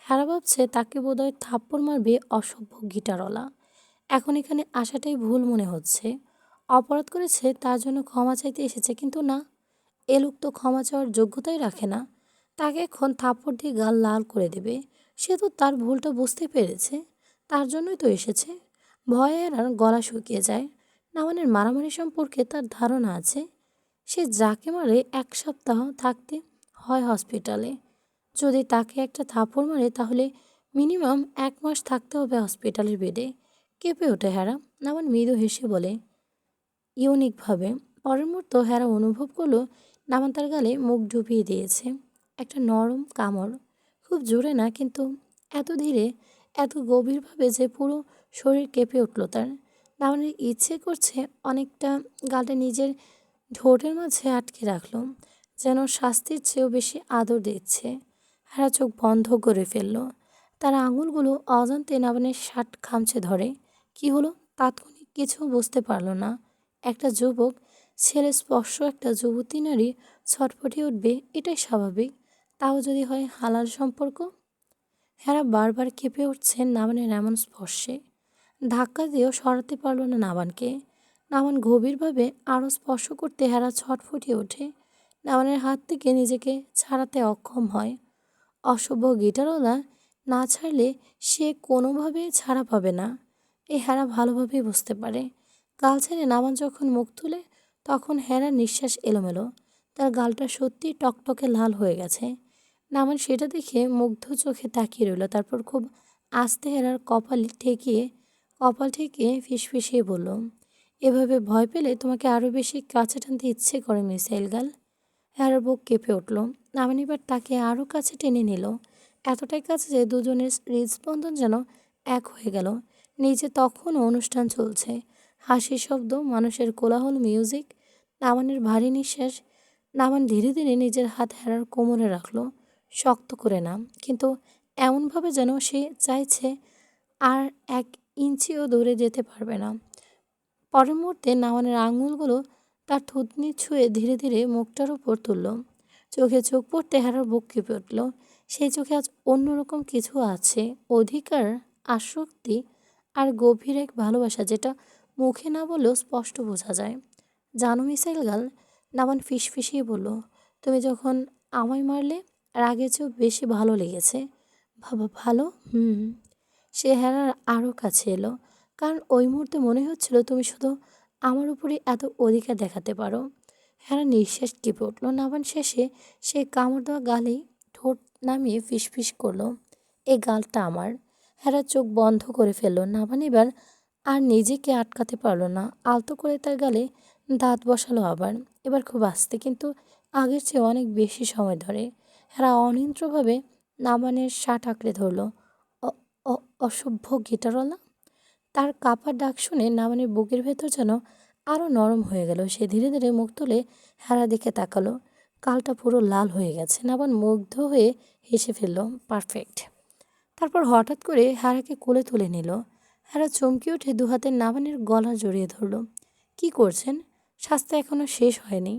হেরা ভাবছে তাকে বোধহয় থাপ্পড় মারবে অসভ্য গিটারওয়ালা। এখন এখানে আসাটাই ভুল মনে হচ্ছে। অপরাধ করেছে তার জন্য ক্ষমা চাইতে এসেছে, কিন্তু না, এ লোক তো ক্ষমা চাওয়ার যোগ্যতাই রাখে না। তাকে এখন থাপ্পড় দিয়ে গাল লাল করে দেবে। সে তো তার ভুলটা বুঝতে পেরেছে, তার জন্যই তো এসেছে। ভয়ে আর গলা শুকিয়ে যায়। নামানের মারামারি সম্পর্কে তার ধারণা আছে। সে যাকে মারে 1 সপ্তাহ থাকতে হয় হসপিটালে। যদি তাকে একটা থাপ্পড় মারে তাহলে মিনিমাম 1 মাস থাকতে হবে হসপিটালের বেডে। কেঁপে ওঠে হেরা। নামান মৃদু হেসে বলে ইউনিকভাবে। পরের মুহূর্ত হেরা অনুভব করলো নামান তার গালে মুখ ডুবিয়ে দিয়েছে। একটা নরম কামড়, খুব জোরে না, কিন্তু এত ধীরে, এত গভীরভাবে যে পুরো শরীর কেঁপে উঠল তার। নামানের ইচ্ছে করছে অনেকটা গালটা নিজের ঠোঁটের মাঝে আটকে রাখল, যেন শাস্তির চেয়েও বেশি আদর দিচ্ছে। হেরা চোখ বন্ধ করে ফেলল। তার আঙুলগুলো অজান্তে নাবানের শার্ট খামচে ধরে। কি হলো তাৎক্ষণিক কিছু বুঝতে পারল না। একটা যুবক ছেলে স্পর্শ একটা যুবতী নারী ছটফটিয়ে উঠবে, এটাই স্বাভাবিক। তাও যদি হয় হালাল সম্পর্ক। হেরা বারবার কেঁপে উঠছে নাবানের এমন স্পর্শে। ধাক্কা দিয়েও সরাতে পারল না নাবানকে। নাবান গভীরভাবে আরও স্পর্শ করতে হেরা ছটফটিয়ে ওঠে। নাবানের হাত থেকে নিজেকে ছাড়াতে অক্ষম হয়। অসভ্য গিটারওয়ালা না ছাড়লে সে কোনোভাবে ছাড়া পাবে না, এ হেরা ভালোভাবেই বুঝতে পারে। গাল ছেড়ে নামান যখন মুখ তুলে তখন হেরার নিঃশ্বাস এলোমেলো। তার গালটা সত্যি টকটকে লাল হয়ে গেছে। নামান সেটা দেখে মুগ্ধ চোখে তাকিয়ে রইল। তারপর খুব আস্তে হেরার কপাল ঠেকিয়ে ফিসফিসিয়ে বলল, এভাবে ভয় পেলে তোমাকে আরও বেশি কাছে টানতে ইচ্ছে করে মিসাইল গাল। হেরার বুক কেঁপে উঠল। নামান এবার তাকে আরও কাছে টেনে নিল, এতটাই কাছে যে দুজনের হৃদস্পন্দন যেন এক হয়ে গেল। নিচে তখনও অনুষ্ঠান চলছে। হাসির শব্দ, মানুষের কোলাহল, মিউজিক। নামানের ভারী নিঃশ্বাস। নামান ধীরে ধীরে নিজের হাত হেরার কোমরে রাখলো, শক্ত করে না, কিন্তু এমনভাবে যেন সে চাইছে আর 1 ইঞ্চিও দূরে যেতে পারবে না। পরের মুহূর্তে নামানের আঙুলগুলো তার থুতনি ছুঁয়ে ধীরে ধীরে মুখটার উপর তুলল। চোখে চোখ পড়তে হেরার বুক কেঁপে উঠল। সেই চোখে আজ অন্যরকম কিছু আছে, অধিকার, আসক্তি আর গভীর এক ভালোবাসা, যেটা মুখে না বললেও স্পষ্ট বোঝা যায়। জানো মিসাইল গার্ল, নামান ফিসফিসিয়ে বলল, তুমি যখন আমায় মারলে আগের চেয়েও বেশি ভালো লেগেছে। ভালো? হুম। সে হেরার আরও কাছে এলো, কারণ ওই মুহূর্তে মনে হচ্ছিল তুমি শুধু আমার উপরে এত অধিকার দেখাতে পারো। হেরা নিঃশ্বাস টিপে উঠল। নাবান শেষে সে কামড় দেওয়া গালেই ঠোঁট নামিয়ে ফিসফিস করলো, এই গালটা আমার। হেরা চোখ বন্ধ করে ফেলল। নাবান এবার আর নিজেকে আটকাতে পারল না। আলতো করে তার গালে দাঁত বসালো আবার, এবার খুব আস্তে, কিন্তু আগের চেয়ে অনেক বেশি সময় ধরে। হেরা অনিয়ন্ত্রভাবে নাবানের শার্ট আঁকড়ে ধরল। অসভ্য গিটারওয়ালা। তার কাপা ডাক শুনে নামানের বুকের ভেতর যেন আরও নরম হয়ে গেল। সে ধীরে ধীরে মুখ তুলে হেরা দিকে তাকালো। গালটা পুরো লাল হয়ে গেছে। নাবান মুগ্ধ হয়ে হেসে ফেলল, পারফেক্ট। তারপর হঠাৎ করে হেরাকে কোলে তুলে নিল। হেরা চমকে উঠে দুহাতে নাবানের গলা জড়িয়ে ধরল। কি করছেন? শাস্তি এখনো শেষ হয়নি।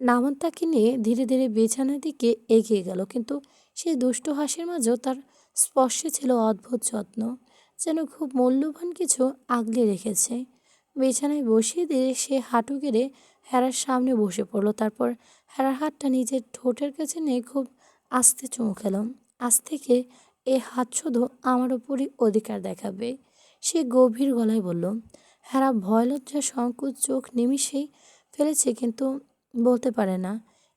নামান তাকে নিয়ে ধীরে ধীরে বিছানার দিকে এগিয়ে গেল, কিন্তু সেই দুষ্টু হাসির মাঝেও তার স্পর্শে ছিল অদ্ভুত যত্ন, যেন খুব মূল্যবান কিছু আগলে রেখেছে। বিছানায় বসিয়ে দিয়ে সে হাঁটু গেড়ে হেরার সামনে বসে পড়ল। তারপর হেরার হাতটা নিজের ঠোঁটের কাছে নিয়ে খুব আস্তে চুমু খেল। আজ থেকে এ হাত শুধু আমার উপরই অধিকার দেখাবে, সে গভীর গলায় বলল। হেরা ভয় লজ্জা সংকোচ চোখ নিমিষেই ফেলেছে, কিন্তু বলতে পারে না।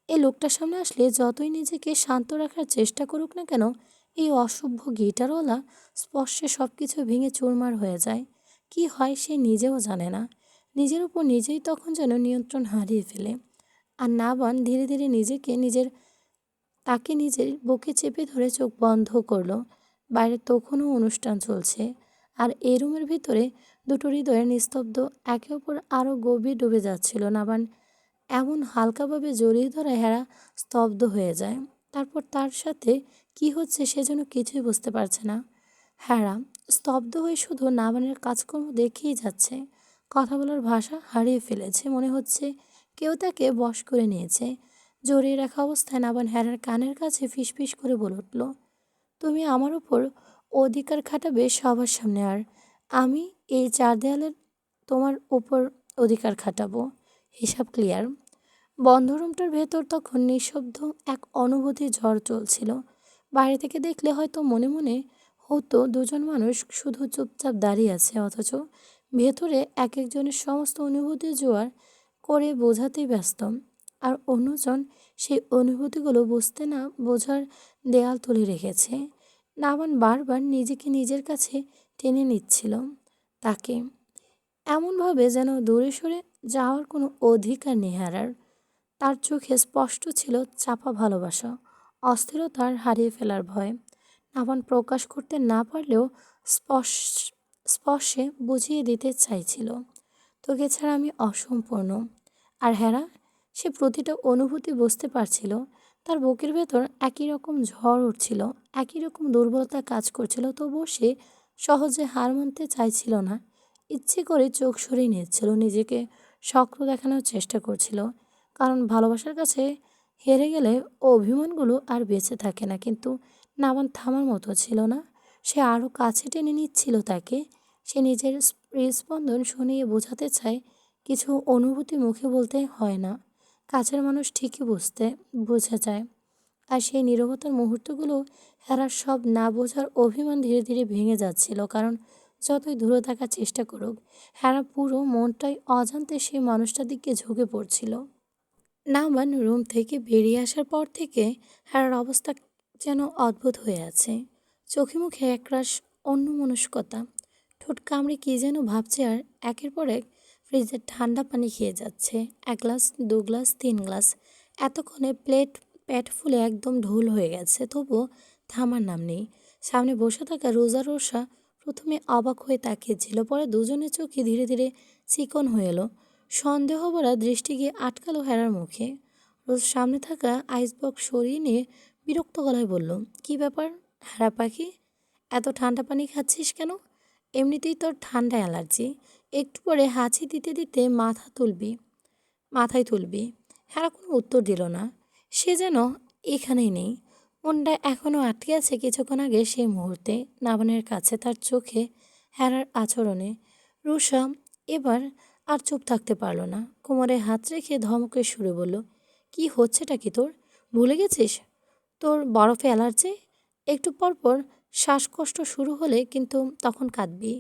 এই লোকটার সামনে আসলে যতই নিজেকে শান্ত রাখার চেষ্টা করুক না কেন, এই অসভ্য গিটারওয়ালা স্পর্শে সব কিছু ভেঙে চুরমার হয়ে যায়। কি হয় সে নিজেও জানে না। নিজের উপর নিজেই তখন যেন নিয়ন্ত্রণ হারিয়ে ফেলে। আর নাবান ধীরে ধীরে তাকে নিজের বুকে চেপে ধরে চোখ বন্ধ করলো। বাইরে তখনও অনুষ্ঠান চলছে, আর এই রুমের ভিতরে দুটো হৃদয়ের নিস্তব্ধ একে অপর আরও গভীর ডুবে যাচ্ছিল। নাবান এমন হালকাভাবে জড়িয়ে ধরা হেরা স্তব্ধ হয়ে যায়। তারপর তার সাথে কি হচ্ছে সে যেন কিছুই বুঝতে পারছে না। হেরা স্তব্ধ হয়ে শুধু নাবানের কাজকর্ম দেখেই যাচ্ছে। কথা বলার ভাষা হারিয়ে ফেলেছে, মনে হচ্ছে কেউ তাকে বশ করে নিয়েছে। জড়িয়ে রাখা অবস্থায় নাবান হেরার কানের কাছে ফিসফিস করে বলে উঠল, তুমি আমার উপর অধিকার খাটাবে সবার সামনে, আর আমি এই চার দেয়ালের তোমার উপর অধিকার খাটাবো। হিসাব ক্লিয়ার। বন্ধ রুমটার ভেতর তখন নিঃশব্দ এক অনুভূতির ঝড় চলছিল। বাইরে থেকে দেখলে হয়তো মনে মনে হতো দুজন মানুষ শুধু চুপচাপ দাঁড়িয়ে আছে, অথচ ভেতরে এক একজনের সমস্ত অনুভূতির জোয়ার করে বোঝাতেই ব্যস্ত। আর অন্যজন সেই অনুভূতিগুলো বুঝতে না বোঝার দেয়াল তুলে রেখেছে। নাবান বারবার নিজেকে নিজের কাছে টেনে নিচ্ছিল তাকে, এমনভাবে যেন দূরে সরে যাওয়ার কোনো অধিকার নেই হারার। তার চোখে স্পষ্ট ছিল চাপা ভালোবাসা, অস্থিরতার হারিয়ে ফেলার ভয়। নাবান প্রকাশ করতে না পারলেও স্পর্শে বুঝিয়ে দিতে চাইছিল, তোকে ছাড়া আমি অসম্পূর্ণ। আর হেরা সে প্রতিটা অনুভূতি বুঝতে পারছিল। তার বুকের ভেতর একই রকম ঝড় উঠছিল, একই রকম দুর্বলতা কাজ করছিল, তবুও সে সহজে হার মানতে চাইছিল না। ইচ্ছে করে চোখ সরিয়ে নিচ্ছিল, নিজেকে শক্ত দেখানোর চেষ্টা করছিল, কারণ ভালোবাসার কাছে হেরে গেলে অভিমানগুলো আর বেঁচে থাকে না। কিন্তু নাবান থামার মতো ছিল না, সে আরও কাছে টেনে নিচ্ছিল তাকে। সে নিজের হৃদস্পন্দন শুনিয়ে বোঝাতে চায় কিছু অনুভূতি মুখে বলতে হয় না, কাছের মানুষ ঠিকই বোঝা যায়। আর সেই নীরবতার মুহূর্তগুলো হেরার সব না বোঝার অভিমান ধীরে ধীরে ভেঙে যাচ্ছিল, কারণ যতই দূরে থাকার চেষ্টা করুক, হেরা পুরো মনটাই অজান্তে সেই মানুষটার দিকে ঝুঁকে পড়ছিল। নামান রুম থেকে বেরিয়ে আসার পর থেকে হেরার অবস্থা যেন অদ্ভুত হয়ে আছে। চোখে মুখে একরাশ অন্যমনস্কতা, ঠোঁট কামড়ে কী যেন ভাবছে, আর একের পর এক ফ্রিজের ঠান্ডা পানি খেয়ে যাচ্ছে। 1 গ্লাস, 2 গ্লাস, 3 গ্লাস, এতক্ষণে পেট ফুলে একদম ঢোল হয়ে গেছে, তবুও থামার নাম নেই। সামনে বসে থাকা রোজা প্রথমে অবাক হয়ে তাকিয়েছিল, পরে দুজনের চোখে ধীরে ধীরে চিকন হয়ে এলো। সন্দেহ ভরা দৃষ্টি গিয়ে আটকালো হেরার মুখে। রোজ সামনে থাকা আইসবক্স সরিয়ে নিয়ে বিরক্ত গলায় বলল, কি ব্যাপার হেরা পাখি, এত ঠান্ডা পানি খাচ্ছিস কেন? এমনিতেই তোর ঠান্ডা অ্যালার্জি, একটু পরে হাঁচি দিতে দিতে মাথায় তুলবি। হেরা কোনো উত্তর দিল না, সে যেন এখানেই নেই। মনটা এখনও আটকে আছে কিছুক্ষণ আগে সেই মুহূর্তে নাবানের কাছে, তার চোখে, হেরার আচরণে। রুষা এবার আর চুপ থাকতে পারল না, কোমরে হাত রেখে ধমকে সুরে বলল, কি হচ্ছেটা কি তোর? ভুলে গেছিস তোর বরফে অ্যালার্জি? একটু পর পর শ্বাসকষ্ট শুরু হলে কিন্তু তখন কাঁদবি।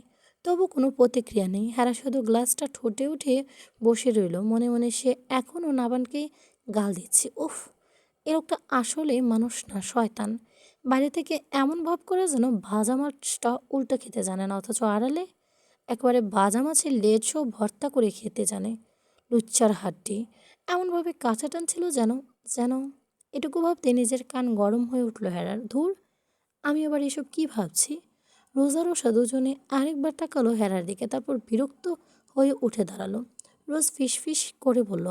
তবু কোনো প্রতিক্রিয়া নেই। হেরা শুধু গ্লাসটা ঠোঁটে উঠে বসে রইল, মনে মনে সে এখনও নাবানকে গাল দিচ্ছে। উফ, এ লোকটা আসলে মানুষ না, শয়তান। বাইরে থেকে এমন ভাব করে যেন ভাজা মাছটা উল্টো খেতে জানে না, অথচ আড়ালে একেবারে ভাজা মাছের লেজও ভর্তা করে খেতে জানে। লুচ্চার হাড্ডি। এমনভাবে কাঁচা টানছিল যেন যেন এটুকু ভাবতে নিজের কান গরম হয়ে উঠল হেরার। ধুর, আমি আবার এসব কি ভাবছি? রোজা দুজনে আরেকবার তাকালো হেরার দিকে, তারপর বিরক্ত হয়ে উঠে দাঁড়ালো। রোজ ফিসফিস করে বলল,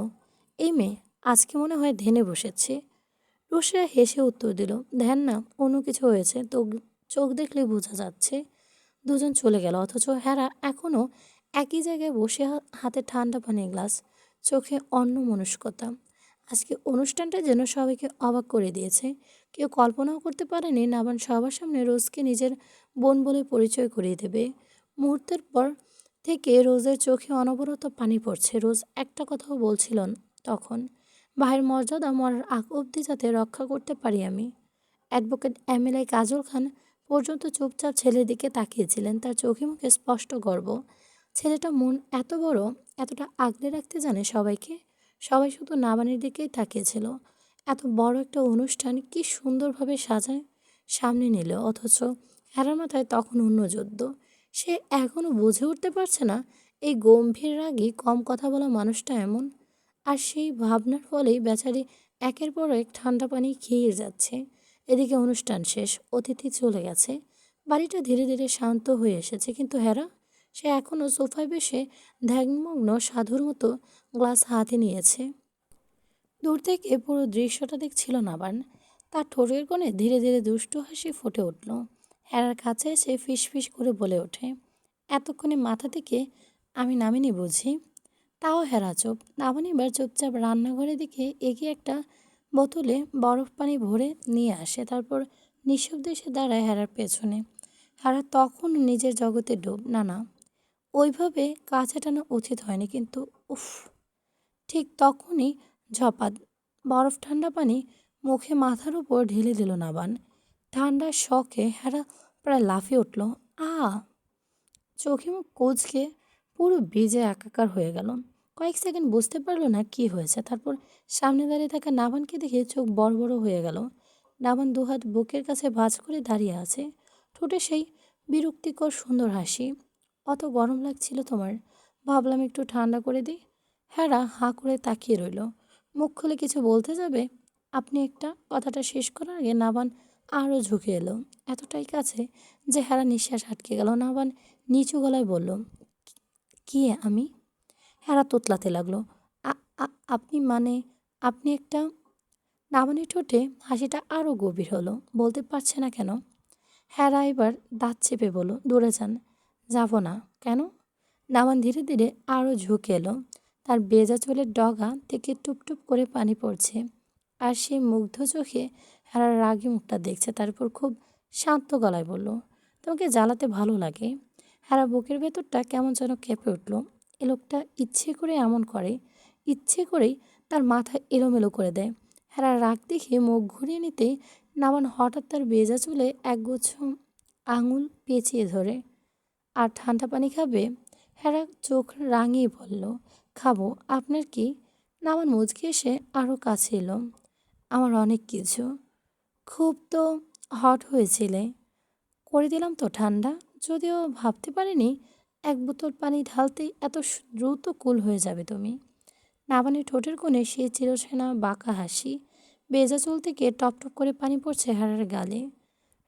এই মেয়ে আজকে মনে হয় ধ্যানে বসেছে। রোসা হেসে উত্তর দিল, ধ্যান না, অন্য কিছু হয়েছে তো, চোখ দেখলে বোঝা যাচ্ছে। দুজন চলে গেল, অথচ হেরা এখনও একই জায়গায় বসে, হাতে ঠান্ডা পানির গ্লাস। চোখে অন্যমনস্কতা। আজকে অনুষ্ঠানটা যেন সবাইকে অবাক করে দিয়েছে। কেউ কল্পনাও করতে পারেনি নাবান সবার সামনে রোজকে নিজের বোন বলে পরিচয় করিয়ে দেবে। মুহূর্তের পর থেকে রোজের চোখে অনবরত পানি পড়ছে। রোজ একটা কথাও বলছিল না তখন। ভাইয়ের মর্যাদা মরার আগ অবধি যাতে রক্ষা করতে পারি আমি। অ্যাডভোকেট এমএলএ কাজল খান পর্যন্ত চুপচাপ ছেলের দিকে তাকিয়েছিলেন। তার চোখে মুখে স্পষ্ট গর্ব। ছেলেটা মন এত বড়, এতটা আগলে রাখতে জানে সবাইকে। সবাই শুধু নাবানের দিকেই তাকিয়েছিল। এত বড় একটা অনুষ্ঠান কি সুন্দরভাবে সাজায় সামনে নিল, অথচ হেরার মাথায় তখন অন্য যুদ্ধ। সে এখনও বুঝে উঠতে পারছে না এই গম্ভীর রাগী কম কথা বলা মানুষটা এমন। আর সেই ভাবনার ফলেই বেচারি একের পর এক ঠান্ডা পানি খেয়ে যাচ্ছে। এদিকে অনুষ্ঠান শেষ, অতিথি চলে গেছে, বাড়িটা ধীরে ধীরে শান্ত হয়ে এসেছে, কিন্তু হেরা সে এখনও সোফায় বসে ধ্যানমগ্ন সাধুর মতো গ্লাস হাতে নিয়েছে। দূর থেকে পুরো দৃশ্যটা দেখছিল নাবান। তার ঠোঁটের কোণে ধীরে ধীরে দুষ্টু হাসি ফুটে উঠল। হেরার কাছে এসে ফিসফিস করে বলে ওঠে, এতক্ষণে মাথা থেকে আমি নামিনি বুঝি? তাও হেরা চুপ। নাবান এবার চুপচাপ রান্নাঘরের দিকে এগিয়ে একটা বোতলে বরফ পানি ভরে নিয়ে আসে। তারপর নিঃশব্দে এসে দাঁড়ায় হেরার পেছনে। হেরা তখন নিজের জগতে ডুব। না না, ওইভাবে কাছে টানা উচিত হয়নি, কিন্তু উফ। ঠিক তখনই ঝপাত বরফ ঠান্ডা পানি মুখে মাথার উপর ঢেলে দিল নাবান। ঠান্ডার শখে হেরা প্রায় লাফিয়ে উঠল। আ চোখে মুখ কুঁচকে পুরো ভিজে একাকার হয়ে গেল। কয়েক সেকেন্ড বুঝতে পারলো না কি হয়েছে। তারপর সামনে দাঁড়িয়ে থাকা নাবানকে দেখে চোখ বড় বড় হয়ে গেল। নাবান দুহাত বুকের কাছে ভাঁজ করে দাঁড়িয়ে আছে, ঠোঁটে সেই বিরক্তিকর সুন্দর হাসি। অত গরম লাগছিল তোমার? ভাবলাম একটু ঠান্ডা করে দিই। হ্যাঁরা হাঁ করে তাকিয়ে রইল। মুখ খুলে কিছু বলতে যাবে, আপনি একটা কথাটা শেষ করার আগে নাবান আরও ঝুঁকে এলো, এতটাই কাছে যে হেরা নিঃশ্বাস আটকে গেল। নাবান নিচু গলায় বলল, কি আমি? হেরা তোতলাতে লাগলো। আপনি মানে আপনি একটা। নাবানের ঠোঁটে হাসিটা আরও গভীর হলো। বলতে পারছে না কেন। হেরা এবার দাঁত চেপে বলল, দূরে যান। যাব না। কেন? নাবান ধীরে ধীরে আরও ঝুঁকে এলো। তার বেজা চুলের ডগা থেকে টুপটুপ করে পানি পড়ছে। আর সেই মুগ্ধ চোখে হেরার রাগী মুখটা দেখছে। তারপর খুব শান্ত গলায় বলল, তোমাকে জ্বালাতে ভালো লাগে? হেরা বুকের ভেতরটা কেমন যেন কেঁপে উঠল। এ লোকটা ইচ্ছে করে এমন করে, ইচ্ছে করেই তার মাথা এলোমেলো করে দেয়। হেরার রাগ দেখে মুখ ঘুরিয়ে নিতেই নাবান হঠাৎ তার বেজা চুলে একগুচ্ছ আঙুল পেঁচিয়ে ধরে। আর ঠান্ডা পানি খাবে? হেরা চোখ রাঙিয়ে বলল, খাবো। আপনার কি? নামান মুচকি এসে আরও কাছে এলো। আমার অনেক কিছু। খুব তো হট হয়েছিলে। করে দিলাম তো ঠান্ডা। যদিও ভাবতে পারিনি এক বোতল পানি ঢালতেই এত দ্রুত কুল হয়ে যাবে তুমি। নাবানের ঠোঁটের কোণে সে চিরচেনা বাঁকা হাসি। বেজা চুল থেকে টপ টপ করে পানি পড়ছে হেরার গালে।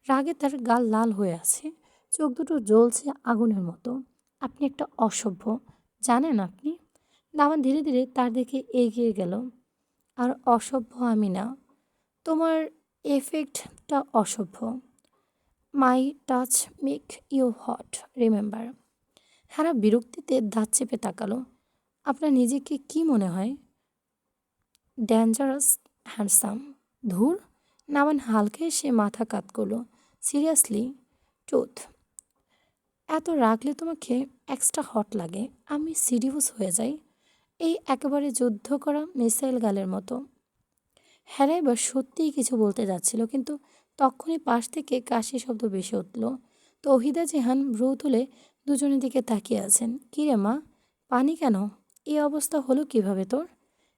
রাগে তার গাল লাল হয়ে আছে, চোখ দুটো জ্বলছে আগুনের মতো। আপনি একটা অসভ্য, জানেন আপনি? নামান ধীরে ধীরে তার দিকে এগিয়ে গেল। আর অসভ্য আমি না, তোমার এফেক্টটা অসভ্য। My touch make you hot, remember. Hara বিরক্তিতে দাঁত চেপে তাকালো। আপনার নিজেকে কি মনে হয়? Dangerous handsome. ধুর। নামান হালকা এসে মাথা কাত করলো। সিরিয়াসলি ট্রুথ, এত রাগলে তোমাকে এক্সট্রা হট লাগে। আমি সিরিয়াস হয়ে যাই। এই একেবারে যুদ্ধ করা মিসাইল গালের মতো। হ্যাঁ এবার সত্যিই কিছু বলতে যাচ্ছিল, কিন্তু তখনই পাশ থেকে কাশি শব্দ ভেসে উঠল। তৌহিদা জেহান ভ্রু তুলে দুজনের দিকে তাকিয়ে আছেন। কী রে মা, পানি কেন? এই অবস্থা হলো কিভাবে তোর?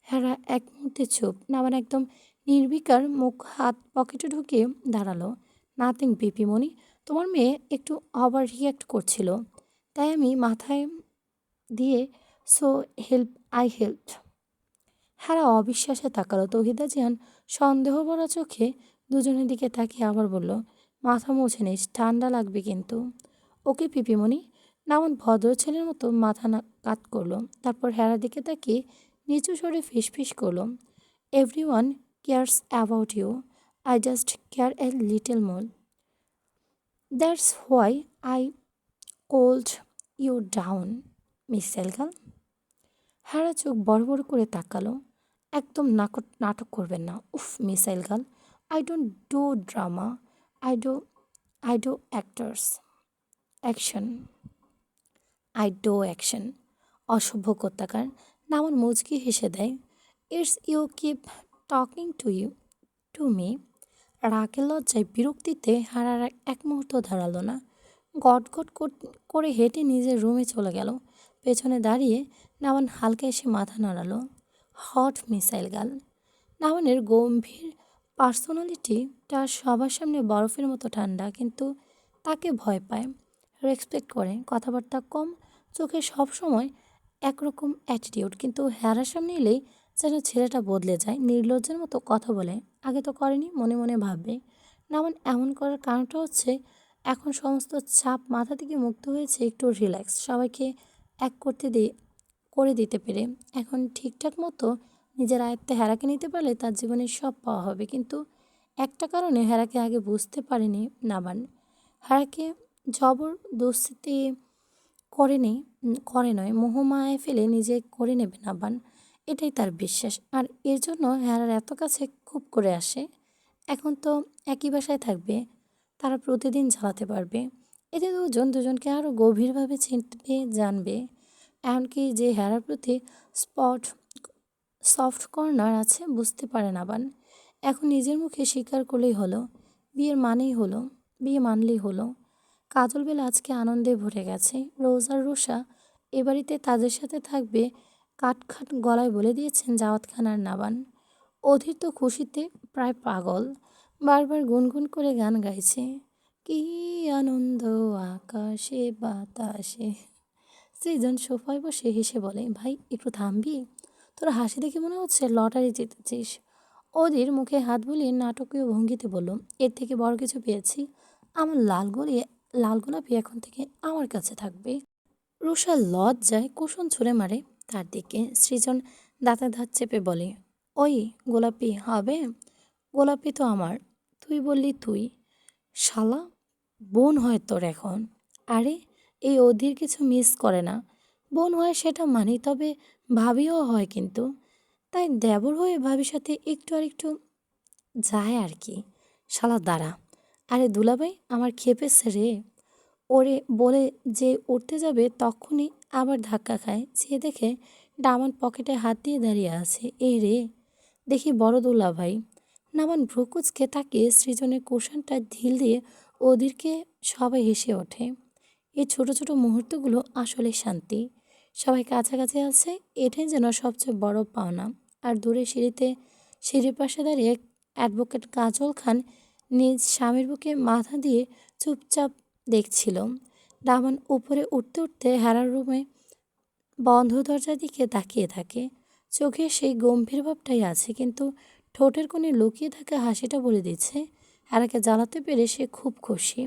হ্যাঁ এক মুহূর্তে চুপ। নামান একদম নির্বিকার মুখ হাত পকেটে ঢুকিয়ে দাঁড়ালো। নাথিং পিপিমণি, তোমার মেয়ে একটু ওভার রিয়্যাক্ট করছিল, তাই আমি মাথায় দিয়ে সো আই হেল্পড। হ্যাঁ অবিশ্বাসে তাকালো। তৌহিদা জিয়ান সন্দেহ ভরা চোখে দুজনের দিকে তাকিয়ে আবার বলল, মাথা মুছে নিস, ঠান্ডা লাগবে কিন্তু। ওকে পিপিমণি। নামন ভদ্র ছেলের মতো মাথা না কাত করলো। তারপর হেরার দিকে তাকিয়ে নিচু স্বরে ফিসফিস করলো, everyone cares about you, I just care a little more, that's why I cold you down, miss Sehgal. Hara চোখ বড় বড় করে তাকালো। একদম নাটক করবেন না। উফ missile girl, I don't do drama, I do I do actors action, I do action. অসভ্য কোত্তাকার। নামন মুচকি হেসে দেয়। It's you keep talking to me. রাগে লজ্জায় বিরক্তিতে হারার এক মুহূর্ত দাঁড়ালো না। গটগট করে হেঁটে নিজের রুমে চলে গেল। পেছনে দাঁড়িয়ে নামান হালকা এসে মাথা নাড়ালো। Hot missile girl. নামানের গম্ভীর পার্সোনালিটিটা সবার সামনে বরফের মতো ঠান্ডা, কিন্তু তাকে ভয় পায়, রেসপেক্ট করে, কথাবার্তা কম, চোখে সবসময় একরকম অ্যাটিটিউড, কিন্তু হেরার সামনে এলেই যেন ছেলেটা বদলে যায়, নির্লজ্জের মতো কথা বলে। আগে তো করেনি, মনে মনে ভাববে। নামান এমন করার কারণটা হচ্ছে এখন সমস্ত চাপ মাথা থেকে মুক্ত হয়েছে, একটু রিল্যাক্স, সবাইকে এক করে দিতে পেরে এখন ঠিকঠাক মতো নিজের আয়ত্তে হেরাকে নিতে পারলে তার জীবনে সব পাওয়া হবে। কিন্তু একটা কারণে হেরাকে আগে বুঝতে পারেনি নাবান। হেরাকে জবরদস্তি করে নয়, মোহমায়ায় ফেলে নিজে করে নেবে নাবান, এটাই তার বিশ্বাস। আর এর জন্য হেরার এত কাছে খুব করে আসে। এখন তো একই বাসায় থাকবে, তারা প্রতিদিন জ্বালাতে পারবে। এতে দুজন দুজনকে আরও গভীরভাবে চিনবে, জানবে। এমনকি যে হেরার প্রতি স্পট সফট কর্নার আছে বুঝতে পারে নাবান। এখন নিজের মুখে স্বীকার করলেই হলো, বিয়ে মানলেই হলো। কাজল বেলা আজকে আনন্দে ভরে গেছে। রোজ আর রোষা এ বাড়িতে তাদের সাথে থাকবে, কাটখাট গলায় বলে দিয়েছেন জাওয়াত খান আর নাবান। অধীর তো খুশিতে প্রায় পাগল, বারবার গুনগুন করে গান গাইছে। কি আনন্দ আকাশে বাতাসে। সৃজন সোফায় বসে হেসে বলে, ভাই একটু থামবি? তোর হাসি দেখে মনে হচ্ছে লটারি জিতেছিস। অধীর মুখে হাত বুলিয়ে নাটকীয় ভঙ্গিতে বলল, এর থেকে বড় কিছু পেয়েছি। আমার লাল গোলাপি এখন থেকে আমার কাছে থাকবে। রুষা লজ্জায় কুসুম ছুঁড়ে মারে তার দিকে। সৃজন দাঁতে দাঁত চেপে বলে, ওই গোলাপি হবে? গোলাপি তো আমার, তুই বললি তুই। শালা, বোন হয় তোর এখন। আরে এই অধীর কিছু মিস করে না। বোন হয় সেটা মানি, তবে ভাবিও হয় কিন্তু। তাই দেবর হয়ে ভাবির সাথে একটু আর একটু যায় আর কি। শালা দাঁড়া। আরে দুলাভাই আমার খেপেছে রে। ওরে বলে যে উঠতে যাবে তখনই আবার ধাক্কা খায়। সে দেখে ডামান পকেটে হাত দিয়ে দাঁড়িয়ে আছে। এই রে, দেখি বড় দুলাভাই। নামান ভ্রুকুচকে তাকিয়ে সৃজনের কুশনটা ঢিল দিয়ে ওদেরকে সবাই হেসে ওঠে। এই ছোট ছোট মুহূর্তগুলো আসলে শান্তি। সবাই কাছাকাছি আছে, এটাই যেন সবচেয়ে বড় পাওনা। আর দূরে সিঁড়ির পাশে দাঁড়িয়ে অ্যাডভোকেট কাজল খান নিজ স্বামীর বুকে মাথা দিয়ে চুপচাপ দেখছিল। দামান উপরে উঠতে উঠতে হেরার রুমে বন্ধ দরজার দিকে তাকিয়ে থাকে। চোখে সেই গম্ভীর ভাবটাই আছে, কিন্তু ঠোঁটের কোণে লুকিয়ে থাকা হাসিটা বলে দিচ্ছে হেরাকে জ্বালাতে পেরে সে খুব খুশি।